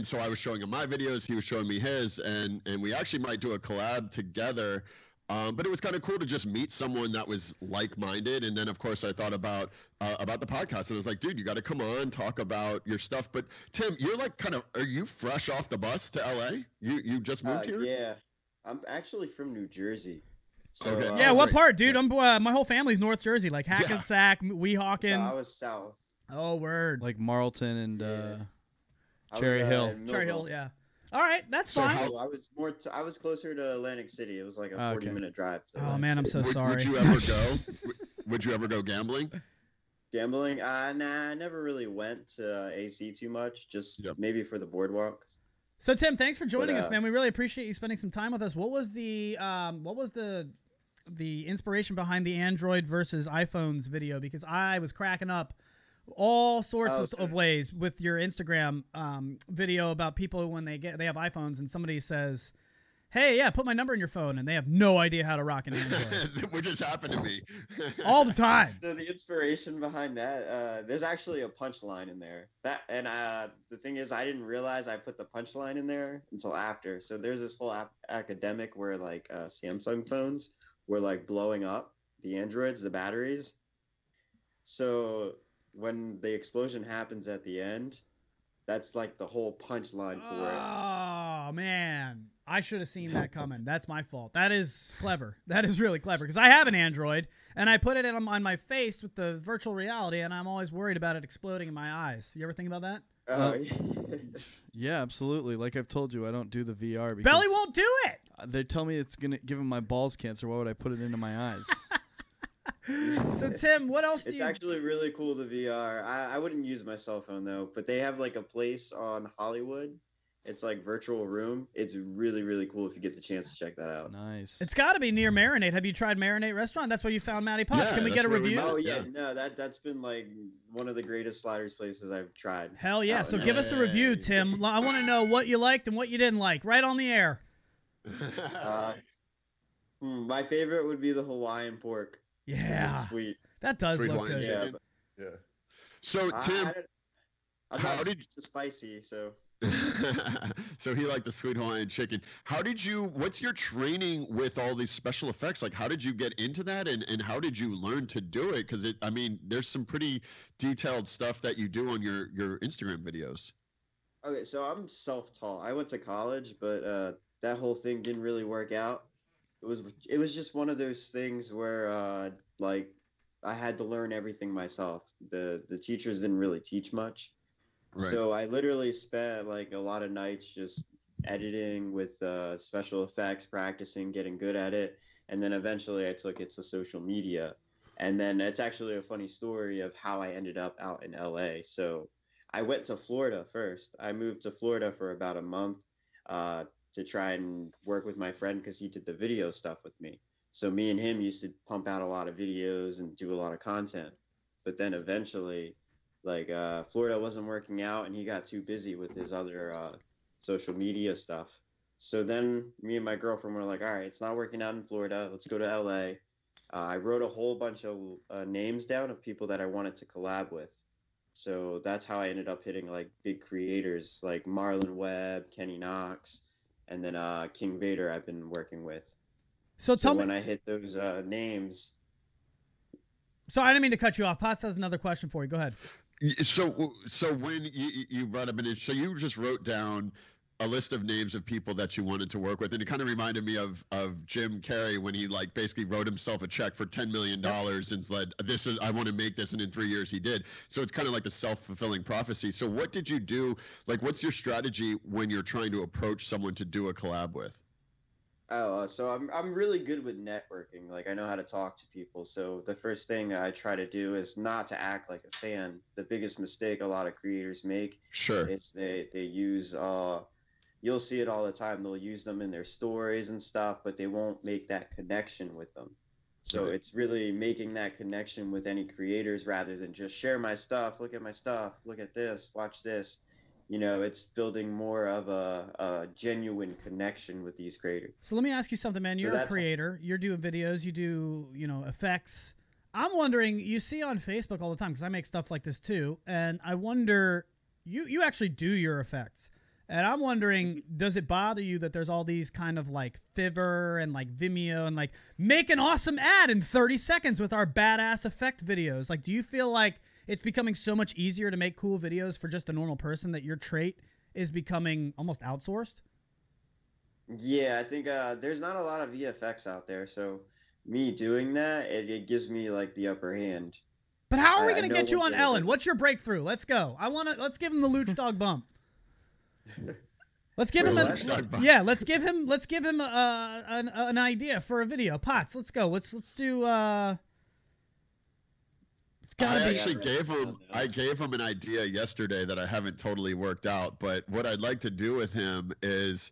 so I was showing him my videos, he was showing me his, and we actually might do a collab together. But it was kind of cool to just meet someone that was like-minded. And then, of course, I thought about the podcast. And I was like, dude, you got to come on, talk about your stuff. But, Tim, you're like are you fresh off the bus to L.A.? You just moved here? Yeah. I'm actually from New Jersey. So, Okay. Yeah, what part, dude? I'm my whole family's North Jersey, like Hackensack, Weehawken. So I was south. Oh, word. Like Marlton and I Cherry was, Hill. in Cherry Hill, Millville. yeah. All right, that's fine. I was I was closer to Atlantic City. It was like a 40-minute drive. To Oh man, I'm so sorry. Would you ever go? Would you ever go gambling? Gambling? Nah, I never really went to AC too much. Just maybe for the boardwalks. So Tim, thanks for joining us, man. We really appreciate you spending some time with us. What was the inspiration behind the Android versus iPhones video? Because I was cracking up all sorts of ways with your Instagram video about people when they have iPhones and somebody says, hey, yeah, put my number in your phone, and they have no idea how to rock an Android. Which has happened to me. All the time. So the inspiration behind that, there's actually a punchline in there. The thing is, I didn't realize I put the punchline in there until after. So there's this whole academic where like Samsung phones were like blowing up, the Androids, the batteries. So when the explosion happens at the end, that's like the whole punchline for it. Oh, man. I should have seen that coming. That's my fault. That is clever. That is really clever because I have an Android, and I put it on my face with the virtual reality, and I'm always worried about it exploding in my eyes. You ever think about that? Yeah, absolutely. Like I've told you, I don't do the VR. Because Belly won't do it. They tell me it's going to give him my balls cancer. Why would I put it into my eyes? So, Tim, what else do It's you... actually really cool, the VR. I wouldn't use my cell phone, though, but they have like a place on Hollywood. It's like virtual room. It's really, really cool if you get the chance to check that out. Nice. It's got to be near Marinate. Have you tried Marinate Restaurant? That's where you found Matty Potts. Can we get a review? Oh, yeah. No, that's been like one of the greatest sliders places I've tried. Hell yeah. So give us a review, Tim. I want to know what you liked and what you didn't like. Right on the air. My favorite would be the Hawaiian pork. Yeah. It's sweet. That does Sweet look Hawaiian good. Yeah. So, Tim, how did it's spicy, so... So he liked the sweet Hawaiian chicken. What's your training with all these special effects? Like, how did you get into that, and how did you learn to do it? Because there's some pretty detailed stuff that you do on your Instagram videos. Okay, so I'm self-taught. I went to college, but that whole thing didn't really work out. It was just one of those things where like I had to learn everything myself. The teachers didn't really teach much. Right. So I literally spent like a lot of nights just editing with special effects, practicing, getting good at it. And then eventually I took it to social media. And then it's actually a funny story of how I ended up out in LA. So I went to Florida first. I moved to Florida for about a month to try and work with my friend because he did the video stuff with me. So me and him used to pump out a lot of videos and do a lot of content. But then eventually... Florida wasn't working out, and he got too busy with his other social media stuff. So then me and my girlfriend were like, all right, it's not working out in Florida. Let's go to LA. I wrote a whole bunch of names down of people that I wanted to collab with. So that's how I ended up hitting like big creators like Marlon Webb, Kenny Knox, and then King Vader I've been working with. So tell me, when I hit those names. So I didn't mean to cut you off. Potts has another question for you. Go ahead. So when you brought up so you just wrote down a list of names of people that you wanted to work with, and it kind of reminded me of Jim Carrey when he like basically wrote himself a check for $10 million and said, I want to make this, and in 3 years he did. So it's kind of like the self-fulfilling prophecy. So what did you do? Like, what's your strategy when you're trying to approach someone to do a collab with? So I'm really good with networking. Like I know how to talk to people. So the first thing I try to do is not to act like a fan. The biggest mistake a lot of creators make is they use you'll see it all the time. They'll use them in their stories and stuff, but they won't make that connection with them. So it's really making that connection with any creators rather than just share my stuff, look at my stuff, look at this, watch this. You know, it's building more of a genuine connection with these creators. So let me ask you something, man. You're a creator. You're doing videos. You do, effects. I'm wondering, you see on Facebook all the time, because I make stuff like this too, and I wonder, you actually do your effects. And I'm wondering, does it bother you that there's all these kind of like Fiverr and like Vimeo and like make an awesome ad in 30 seconds with our badass effect videos? Like, do you feel like it's becoming so much easier to make cool videos for just a normal person that your trait is becoming almost outsourced? Yeah, I think there's not a lot of VFX out there, so me doing that, it gives me like the upper hand. But how are we going to get you on Ellen? What's your breakthrough? Let's go. Let's give him the Lucdogg bump. Let's give him let's give him an idea for a video. Potts, let's go. Let's do I gave him an idea yesterday that I haven't totally worked out, but what I'd like to do with him is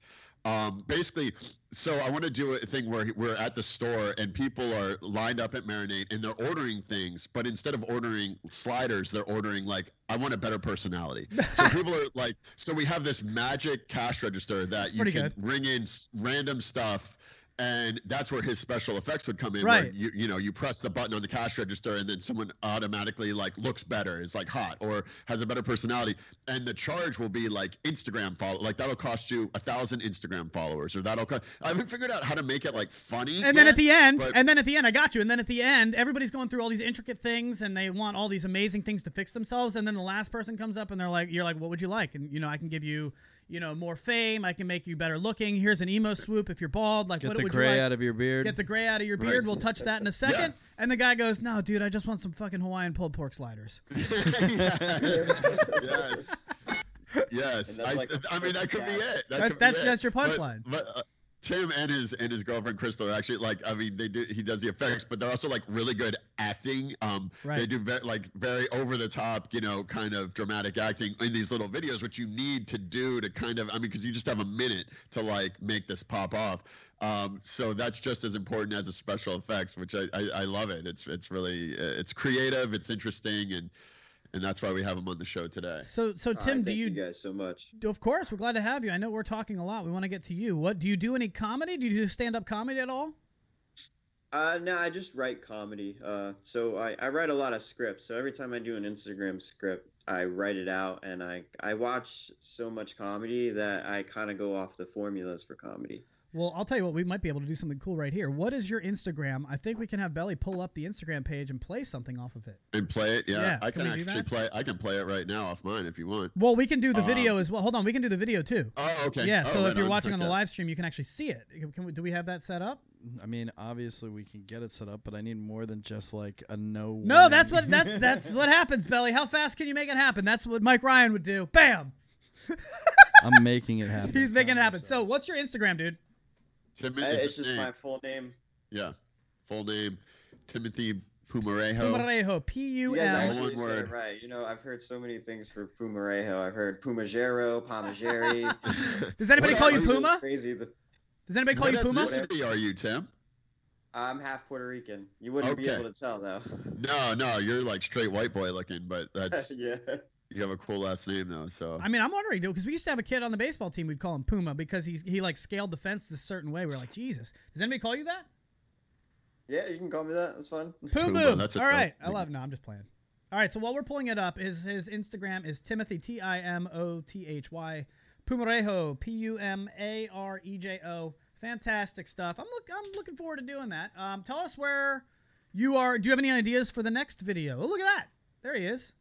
Basically, so I want to do a thing where we're at the store and people are lined up at Marinate and they're ordering things, but instead of ordering sliders, they're ordering like, I want a better personality. So people are like, so we have this magic cash register that you can ring in random stuff. And that's where his special effects would come in. Right. Where you press the button on the cash register and then someone automatically like looks better, is like hot, or has a better personality. And the charge will be like Instagram follow, like that'll cost you 1,000 Instagram followers, or that'll cost. I haven't figured out how to make it like funny. And then at the end, I got you. And then at the end, everybody's going through all these intricate things and they want all these amazing things to fix themselves. And then the last person comes up and they're like, you're like, what would you like? And I can give you, more fame. I can make you better looking. Here's an emo swoop if you're bald. Like, what would you like? Get the gray out of your beard. Get the gray out of your beard. Right. We'll touch that in a second. Yeah. And the guy goes, no, dude, I just want some fucking Hawaiian pulled pork sliders. Yes. I mean, that could be it. That's your punchline. But Tim and his girlfriend Crystal are actually like, I mean, he does the effects, but they're also like really good acting. Right. They do very over the top, kind of dramatic acting in these little videos, which you need to do to kind of, because you just have a minute to like make this pop off. So that's just as important as the special effects, which I love it. It's really it's creative, it's interesting, and that's why we have him on the show today. So Tim, thank you guys so much. Of course, we're glad to have you. I know we're talking a lot. We want to get to you. What do you do? Any comedy? Do you do stand-up comedy at all? No, I just write comedy. So I write a lot of scripts. So every time I do an Instagram script, I write it out, and I watch so much comedy that I kind of go off the formulas for comedy. Well, I'll tell you what, we might be able to do something cool right here. What is your Instagram? I think we can have Belly pull up the Instagram page and play something off of it. And play it? Yeah. I can actually play. I can play it right now off mine if you want. Well, we can do the video as well. Hold on, we can do the video too. Oh, okay. Yeah, so if you're watching on the live stream, you can actually see it. Do we have that set up? I mean, obviously we can get it set up, but I need more than just like a no. No, that's what happens, Belly. How fast can you make it happen? That's what Mike Ryan would do. Bam. I'm making it happen. He's making it happen. So, what's your Instagram, dude? It's just my full name. Yeah, full name, Timothy Pumarejo. Pumarejo, P-U-M. You guys actually said it right. I've heard so many things for Pumarejo. I've heard Pumajero, Palmageri. Does anybody call you Puma? Crazy. Does anybody call you Puma? What ethnicity are you, Tim? I'm half Puerto Rican. You wouldn't be able to tell, though. No, you're like straight white boy looking, but that's yeah. You have a cool last name though, so. I mean, I'm wondering, dude, because we used to have a kid on the baseball team. We'd call him Puma because he like scaled the fence this certain way. We're like, Jesus. Does anybody call you that? Yeah, you can call me that. That's fun. Puma. All right. I love. No, I'm just playing. All right. So while we're pulling it up, his Instagram is Timothy Timothy Pumarejo Pumarejo. Fantastic stuff. I'm looking forward to doing that. Tell us where you are. Do you have any ideas for the next video? Oh, look at that. There he is.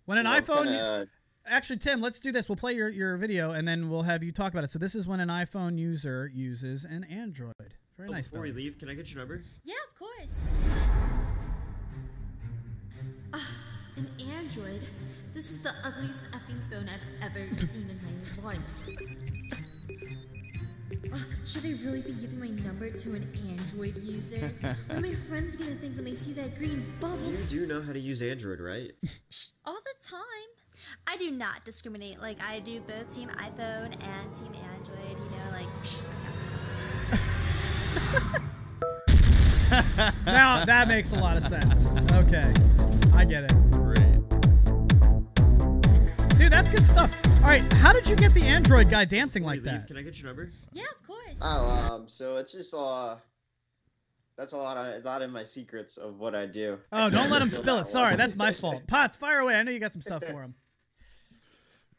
When an iPhone... Actually, Tim, let's do this. We'll play your video, and then we'll have you talk about it. So this is when an iPhone user uses an Android. Very nice. Before we leave, can I get your number? Yeah, of course. An Android? This is the ugliest effing phone I've ever seen in my life. Should I really be giving my number to an Android user? What are my friends gonna think when they see that green bubble? You do know how to use Android, right? All the time. I do not discriminate. Like, I do both Team iPhone and Team Android, Now, that makes a lot of sense. Okay. I get it. Great. Dude, that's good stuff. All right, how did you get the Android guy dancing like that? Can I get your number? Yeah, of course. Oh, so it's just that's a lot of my secrets of what I do. Oh, don't let him spill it. Sorry, that's my fault. Potts, fire away. I know you got some stuff for him.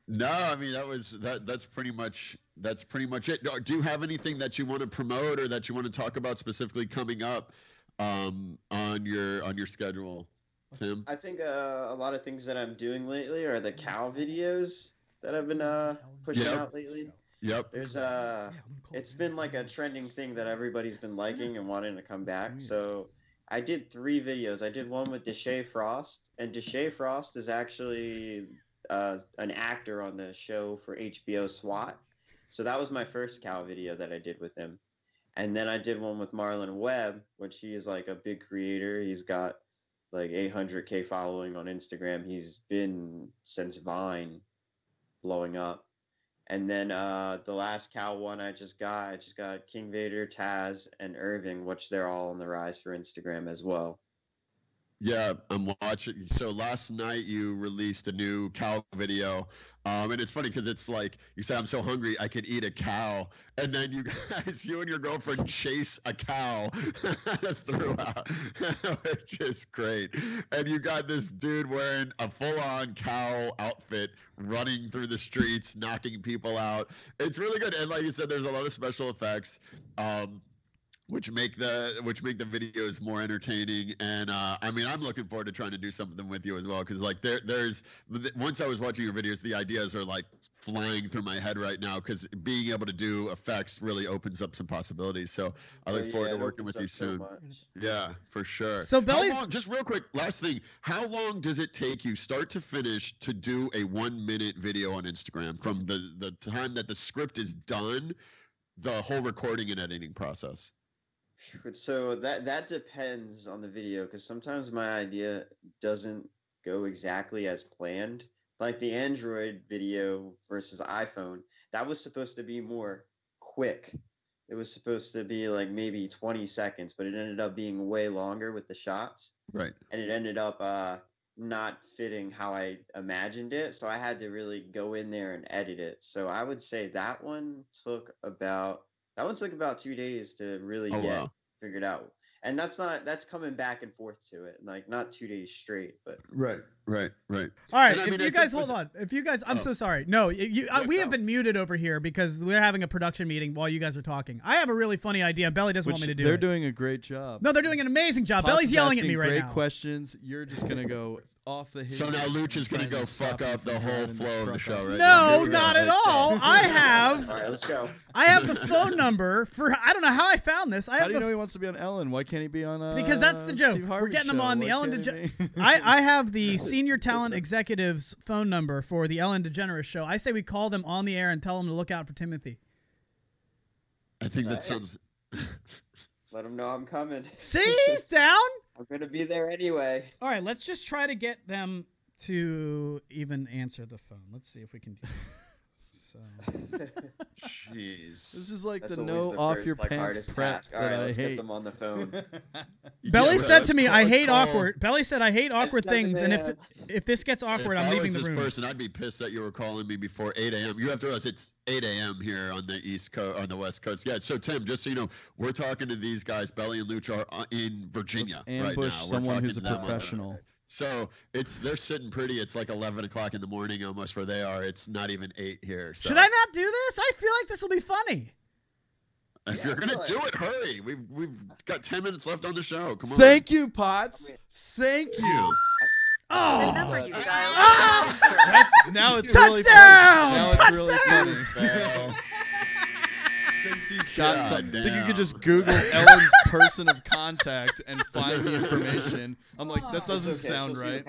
No, I mean that's pretty much it. Do you have anything that you want to promote or that you want to talk about specifically coming up on your schedule, Tim? I think a lot of things that I'm doing lately are the cow videos that I've been pushing out lately. Yep. There's it's been like a trending thing that everybody's been liking and wanting to come back. So I did 3 videos. I did one with Deshae Frost, and Deshae Frost is actually an actor on the show for HBO SWAT. So that was my first cow video that I did with him. And then I did one with Marlon Webb, which he is like a big creator. He's got like 800K following on Instagram. He's been since Vine blowing up. And then the last Cal one I just got King Vader, Taz, and Irving, which they're all on the rise for Instagram as well. Yeah, I'm watching. So last night you released a new cow video, and it's funny because it's like you say, "I'm so hungry, I could eat a cow," and then you guys, you and your girlfriend chase a cow throughout, which is great. And you got this dude wearing a full-on cow outfit, running through the streets, knocking people out. It's really good, and like you said, there's a lot of special effects. Which make the videos more entertaining, and I mean, I'm looking forward to trying to do something with you as well, because like there's once I was watching your videos, the ideas are like flying through my head right now, because being able to do effects really opens up some possibilities. So I look forward to working with you soon. Yeah, for sure. So Belly's just real quick, last thing, how long does it take you start to finish to do a 1-minute video on Instagram from the time that the script is done, the whole recording and editing process? So that depends on the video, because sometimes my idea doesn't go exactly as planned. Like the Android video versus iPhone, that was supposed to be more quick. It was supposed to be like maybe 20 seconds, but it ended up being way longer with the shots. Right. And it ended up not fitting how I imagined it. So I had to really go in there and edit it. So I would say that one took about 2 days to really get figured out. And that's coming back and forth to it, like not 2 days straight, but right. All right, if you guys hold on. If you guys, I'm so sorry. No, we have been muted over here because we're having a production meeting while you guys are talking. I have a really funny idea. Belly doesn't want me to do it. They're doing a great job. No, they're doing an amazing job. Belly's yelling at me right now. Great questions. You're just gonna go off the hinges. So now Luch is going to go fuck up the whole flow of the show, right? No, not at all. I have. All right, let's go. I have the phone number for. I don't know how I found this. How do you know he wants to be on Ellen? Why can't he be on? Because that's the joke. We're getting him on the Ellen DeGeneres. I have the senior talent executive's phone number for the Ellen DeGeneres show. I say we call them on the air and tell them to look out for Timothy. I think that sounds. Let him know I'm coming. See, he's down. I'm going to be there anyway. All right, let's just try to get them to even answer the phone. Let's see if we can do that. So. Jeez. This is like That's the always no the off first, your like, pants hardest prep task. All that right, I let's hate. get them on the phone. Belly said to me, "I hate call. awkward." Belly said, "I hate awkward That's things," and nothing, if this gets awkward, I'm leaving the room. If I was this person, I'd be pissed that you were calling me before 8 a.m. You have to realize it's 8 a.m. here on the East Coast, on the West Coast. Yeah. So Tim, just so you know, we're talking to these guys. Belly and Luch are in Virginia right now. Ambush someone who's a professional. So they're sitting pretty. It's like 11 o'clock in the morning almost where they are. It's not even 8 here. So. Should I not do this? I feel like this will be funny. If you're gonna do it, hurry. We've got 10 minutes left on the show. Come on. Thank you, Potts. Thank you. Oh, now it's touchdown! really funny. Now it's Touchdown! really funny. Thinks he's got something. I think you damn. could just Google Ellen's person of contact and find the information. I'm like, that doesn't sound right.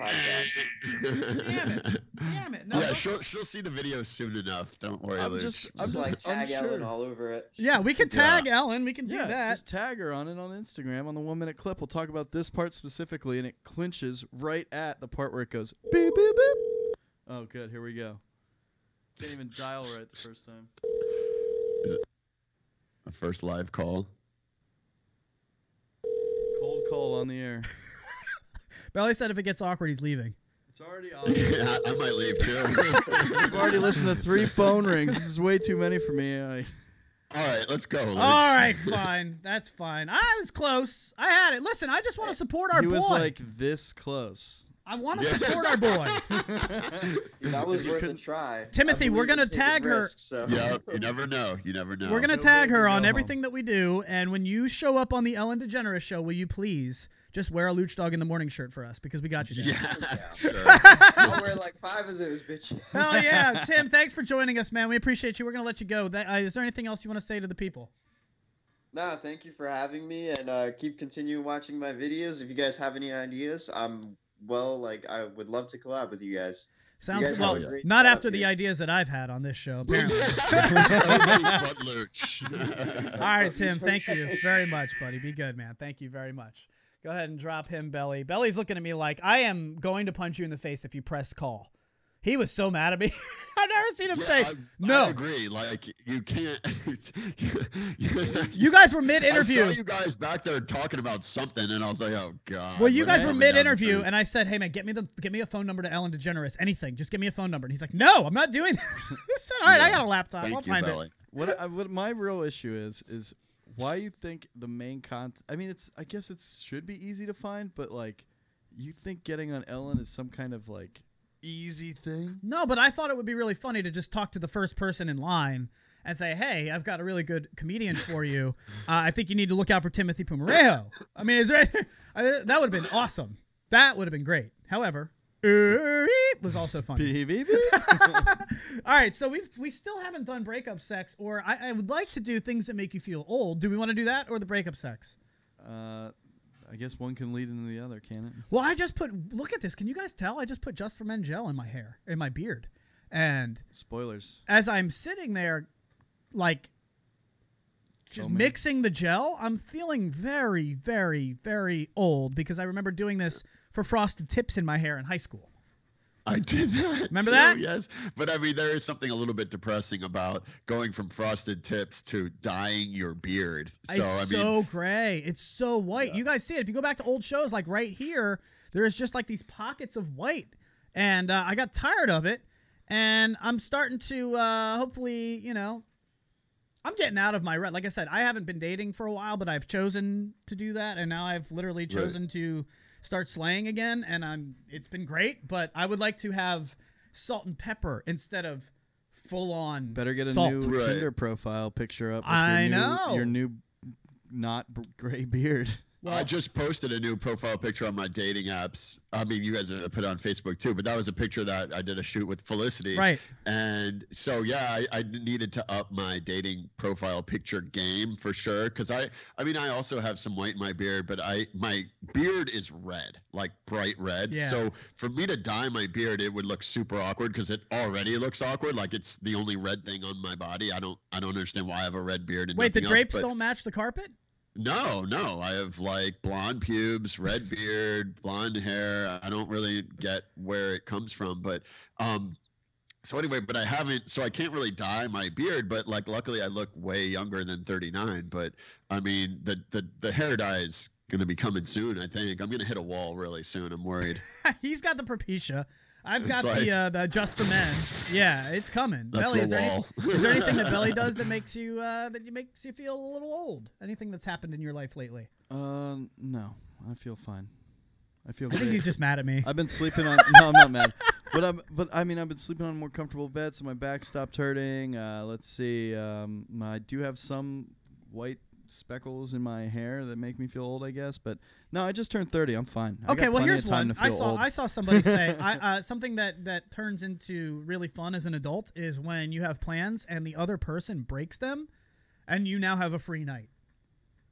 Damn it. No, Yeah, she'll see the video soon enough. Don't worry, I'm Luch. just like tag unsure. Ellen all over it. Yeah, we can tag Ellen. We can do that. Just tag her on it on Instagram on the 1 minute clip. We'll talk about this part specifically, and it clinches right at the part where it goes beep beep beep. Oh, good. Here we go. Can't even dial right the first time. Is it a first live call? Cold call on the air. Belly said if it gets awkward, he's leaving. It's already on. Yeah, I might leave too. I've already listened to 3 phone rings. This is way too many for me. All right, let's go. Luch. All right, fine. That's fine. I was close. I had it. Listen, I just want to support our boy. He was like this close. I want to support our boy. That was worth a try. Timothy, we're going to tag her. Yeah, you never know. You never know. We're going to tag her on everything that we do. And when you show up on the Ellen DeGeneres show, will you please just wear a Lucdogg in the morning shirt for us? Because we got you down. Yeah, sure. I'll wear like 5 of those, bitch. Hell yeah. Tim, thanks for joining us, man. We appreciate you. We're going to let you go. Is there anything else you want to say to the people? Nah, thank you for having me. And keep continuing watching my videos. If you guys have any ideas, I would love to collab with you guys. Sounds well. Not after the ideas that I've had on this show, apparently. All right, Tim. Thank you very much, buddy. Be good, man. Thank you very much. Go ahead and drop him, Belly. Belly's looking at me like I am going to punch you in the face if you press call. He was so mad at me. I've never seen him Yeah, say I no. agree. Like you can't. You guys were I mid-interview. saw you guys back there talking about something, and I was like, "Oh God." Well, you guys were coming down the mid-interview, thing. and I said, "Hey man, get me a phone number to Ellen DeGeneres. Anything, just give me a phone number." And he's like, "No, I'm not doing that." I said, "All right, I got a laptop. I'll find it." What my real issue is why you think the main content. I mean, I guess it should be easy to find, but like, you think getting on Ellen is some kind of like easy thing? No, but I thought it would be really funny to just talk to the first person in line and say, "Hey, I've got a really good comedian for you. I think you need to look out for Timothy Pumarejo." I mean, is there anything? That would have been awesome. That would have been great. However, was also funny. All right, so we still haven't done breakup sex, or I would like to do things that make you feel old. Do we want to do that or the breakup sex? I guess one can lead into the other, can it? Well, I just look at this. Can you guys tell? I just put Just for Men gel in my hair, in my beard. And spoilers. As I'm sitting there, like, just mixing the gel, I'm feeling very, very, very old because I remember doing this for frosted tips in my hair in high school. I did that. Remember too, that? Yes. But I mean, there is something a little bit depressing about going from frosted tips to dyeing your beard. So, It's so gray. It's so white. Yeah. You guys see it. If you go back to old shows, like right here, there is just like these pockets of white. And I got tired of it. And I'm starting to hopefully, you know, I'm getting out of my rut. Like I said, I haven't been dating for a while, but I've chosen to do that. And now I've literally chosen to start slaying again, and it's been great, but I would like to have salt and pepper instead of full-on Better get a salt. new Tinder profile picture up with I your know. Your new not gray beard. Well, I just posted a new profile picture on my dating apps. I mean, you guys put it on Facebook too, but that was a picture that I did a shoot with Felicity. Right. And so, yeah, I needed to up my dating profile picture game for sure. Because I mean, I also have some white in my beard, but my beard is red, like bright red. Yeah. So for me to dye my beard, it would look super awkward because it already looks awkward. Like it's the only red thing on my body. I don't understand why I have a red beard. And wait, the nothing drapes else, don't match the carpet? No. I have like blonde pubes, red beard, blonde hair. I don't really get where it comes from, but so anyway, but I haven't, so I can't really dye my beard, but like luckily I look way younger than 39, but I mean the hair dye is going to be coming soon, I think. I'm going to hit a wall really soon. I'm worried. He's got the Propecia. I've got the Just for Men. Yeah, it's coming. That's Belly, the is there, wall. is there anything that Belly does that makes you feel a little old? Anything that's happened in your life lately? No, I feel fine. I feel. I think he's just mad at me. I've been sleeping on. No, I'm not mad. But I mean, I've been sleeping on a more comfortable bed, so my back stopped hurting. Let's see. I do have some white speckles in my hair that make me feel old, I guess. But no, I just turned 30. I'm fine. Okay, well here's one. I saw saw somebody say something that turns into really fun as an adult is when you have plans and the other person breaks them, and you now have a free night.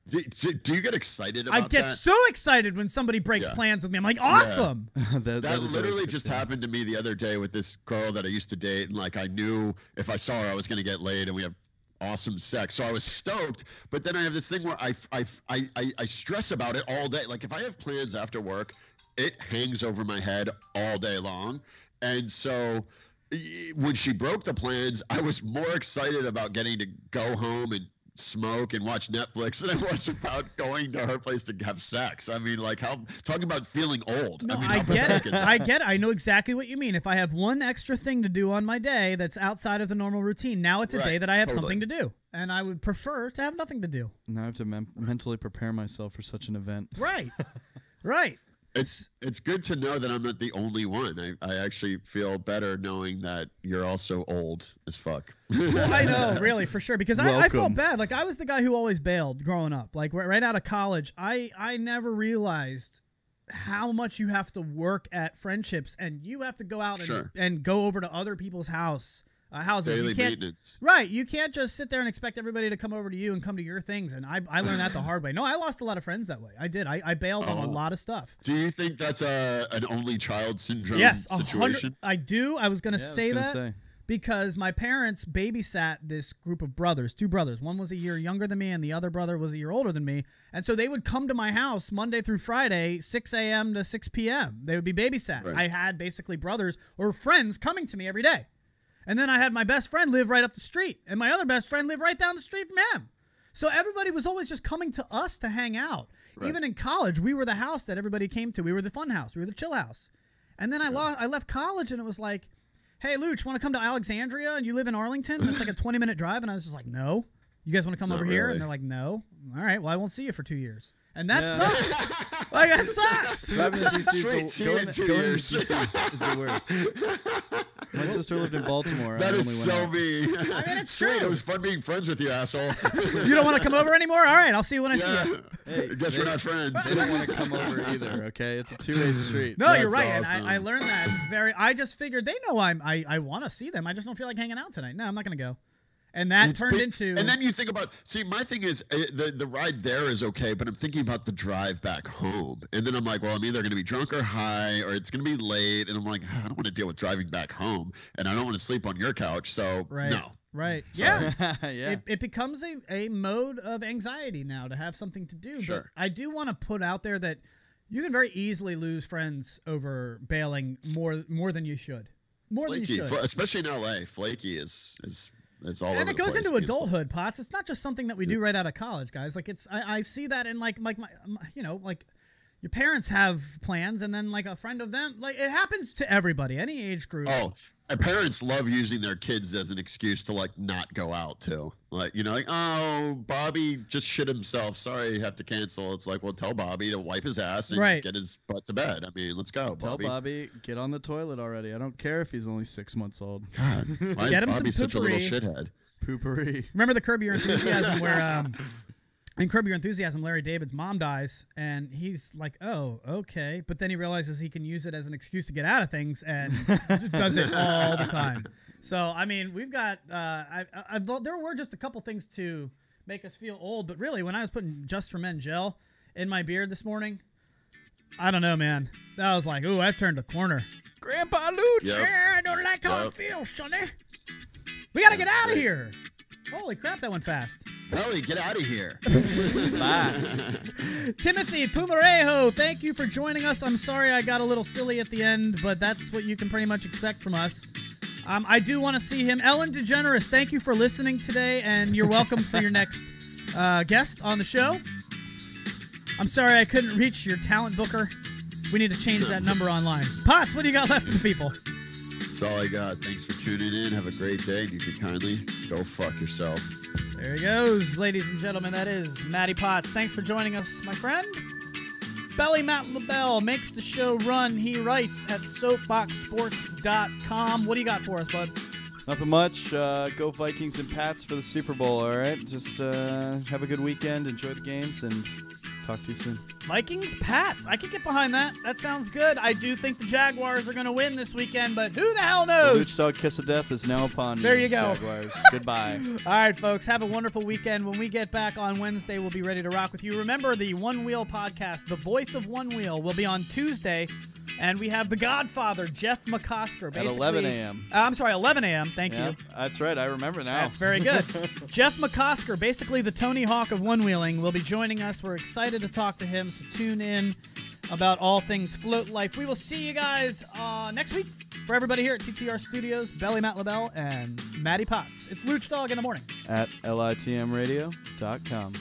Do you get excited about that? I get so excited when somebody breaks plans with me. I'm like, awesome. Yeah. that literally just happened to me the other day with this girl that I used to date, and like I knew if I saw her I was going to get laid, and we have awesome sex, so I was stoked. But then I have this thing where I stress about it all day. Like if I have plans after work, it hangs over my head all day long. And so when she broke the plans, I was more excited about getting to go home and smoke and watch Netflix than I was about going to her place to have sex. I mean, like, how talking about feeling old. No, I mean, I get it. I get it. I know exactly what you mean. If I have one extra thing to do on my day that's outside of the normal routine, now it's a day that I have something to do. And I would prefer to have nothing to do. Now I have to mentally prepare myself for such an event. Right. Right. It's good to know that I'm not the only one. I actually feel better knowing that you're also old as fuck. Well, I know, really, for sure. Because I felt bad. Like, I was the guy who always bailed growing up. Like, right out of college, I never realized how much you have to work at friendships. And you have to go out and go over to other people's houses. Daily maintenance. Right. You can't just sit there and expect everybody to come over to you and come to your things. And I learned that the hard way. No, I lost a lot of friends that way. I did. I bailed on a lot of stuff. Do you think that's an only child syndrome Yes, situation? I do. I was going to say that because my parents babysat this group of brothers, two brothers. One was a year younger than me and the other brother was a year older than me. And so they would come to my house Monday through Friday, 6 a.m. to 6 p.m. They would be babysat. Right. I had basically brothers or friends coming to me every day. And then I had my best friend live right up the street, and my other best friend lived right down the street from him. So everybody was always just coming to us to hang out. Right. Even in college, we were the house that everybody came to. We were the fun house. We were the chill house. And then I left college, and it was like, hey, Luch, want to come to Alexandria? And you live in Arlington? That's like a 20-minute drive. And I was just like, no. You guys want to come over here? And they're like, no. All right, well, I won't see you for 2 years. And that sucks. Like, that sucks. Driving to DC is going to DC is the worst. My sister lived in Baltimore. That is so me. I mean, it's Sweet. true. It was fun being friends with you, asshole. You don't want to come over anymore? All right, I'll see you when I see you. Hey, guess we're not friends. They don't want to come over either, okay? It's a two-way street. No, you're right. Awesome. And I learned that I just figured they know I want to see them. I just don't feel like hanging out tonight. No, I'm not going to go. And that turned into... And then you think about... See, my thing is, the ride there is okay, but I'm thinking about the drive back home. And then I'm like, well, I'm either going to be drunk or high, or it's going to be late. And I'm like, I don't want to deal with driving back home. And I don't want to sleep on your couch, so no. Right. Sorry. Yeah. It becomes a mode of anxiety now to have something to do. Sure. But I do want to put out there that you can very easily lose friends over bailing more than you should. More than you should. Especially in L.A. Flaky is all over the place. And it goes into adulthood, Potts. It's not just something that we do right out of college, guys. Like I see that in like my your parents have plans, and then like a friend of them, like it happens to everybody, any age group. Oh, my parents love using their kids as an excuse to like not go out too. Like, like, oh, Bobby just shit himself. Sorry, you have to cancel. It's like, well, tell Bobby to wipe his ass and get his butt to bed. I mean, let's go, Bobby. Tell Bobby, get on the toilet already. I don't care if he's only 6 months old. God, why get him is Bobby some such a little poopery. shithead? Poopery. Remember the Curb Your Enthusiasm where in Curb Your Enthusiasm, Larry David's mom dies, and he's like, oh, okay. But then he realizes he can use it as an excuse to get out of things, and does it all the time. So, I mean, we've got there were just a couple things to make us feel old, but really, when I was putting Just for Men gel in my beard this morning, I don't know, man. That was like, ooh, I've turned a corner. Grandpa Luch. Yep. Yeah, I don't like how it feels, sonny. We got to get out of here. Holy crap, that went fast. Ellie, get out of here. Bye. Timothy Pumarejo, thank you for joining us. I'm sorry I got a little silly at the end, but that's what you can pretty much expect from us. I do want to see him. Ellen DeGeneres, thank you for listening today, and you're welcome for your next guest on the show. I'm sorry I couldn't reach your talent booker. We need to change that number online. Potts, what do you got left for the people? That's all I got. Thanks for tuning in. Have a great day. And you can kindly go fuck yourself. There he goes, ladies and gentlemen. That is Matty Potts. Thanks for joining us, my friend. Belly Matt LaBelle makes the show run. He writes at soapboxsports.com. What do you got for us, bud? Nothing much. Go Vikings and Pats for the Super Bowl, all right? Just have a good weekend. Enjoy the games, and talk to you soon. Vikings, Pats. I could get behind that. That sounds good. I do think the Jaguars are going to win this weekend, but who the hell knows? The Lucdogg kiss of death is now upon There you go. Jaguars. Goodbye. All right, folks. Have a wonderful weekend. When we get back on Wednesday, we'll be ready to rock with you. Remember, the One Wheel podcast, The Voice of One Wheel, will be on Tuesday. And we have the Godfather, Jeff McCosker. At 11 a.m. I'm sorry, 11 a.m. Thank you. That's right. I remember now. That's very good. Jeff McCosker, basically the Tony Hawk of one-wheeling, will be joining us. We're excited to talk to him, so tune in about all things float life. We will see you guys next week. For everybody here at TTR Studios, Belly Matt LaBelle and Matty Potts. It's Lucdogg in the morning. At litmradio.com.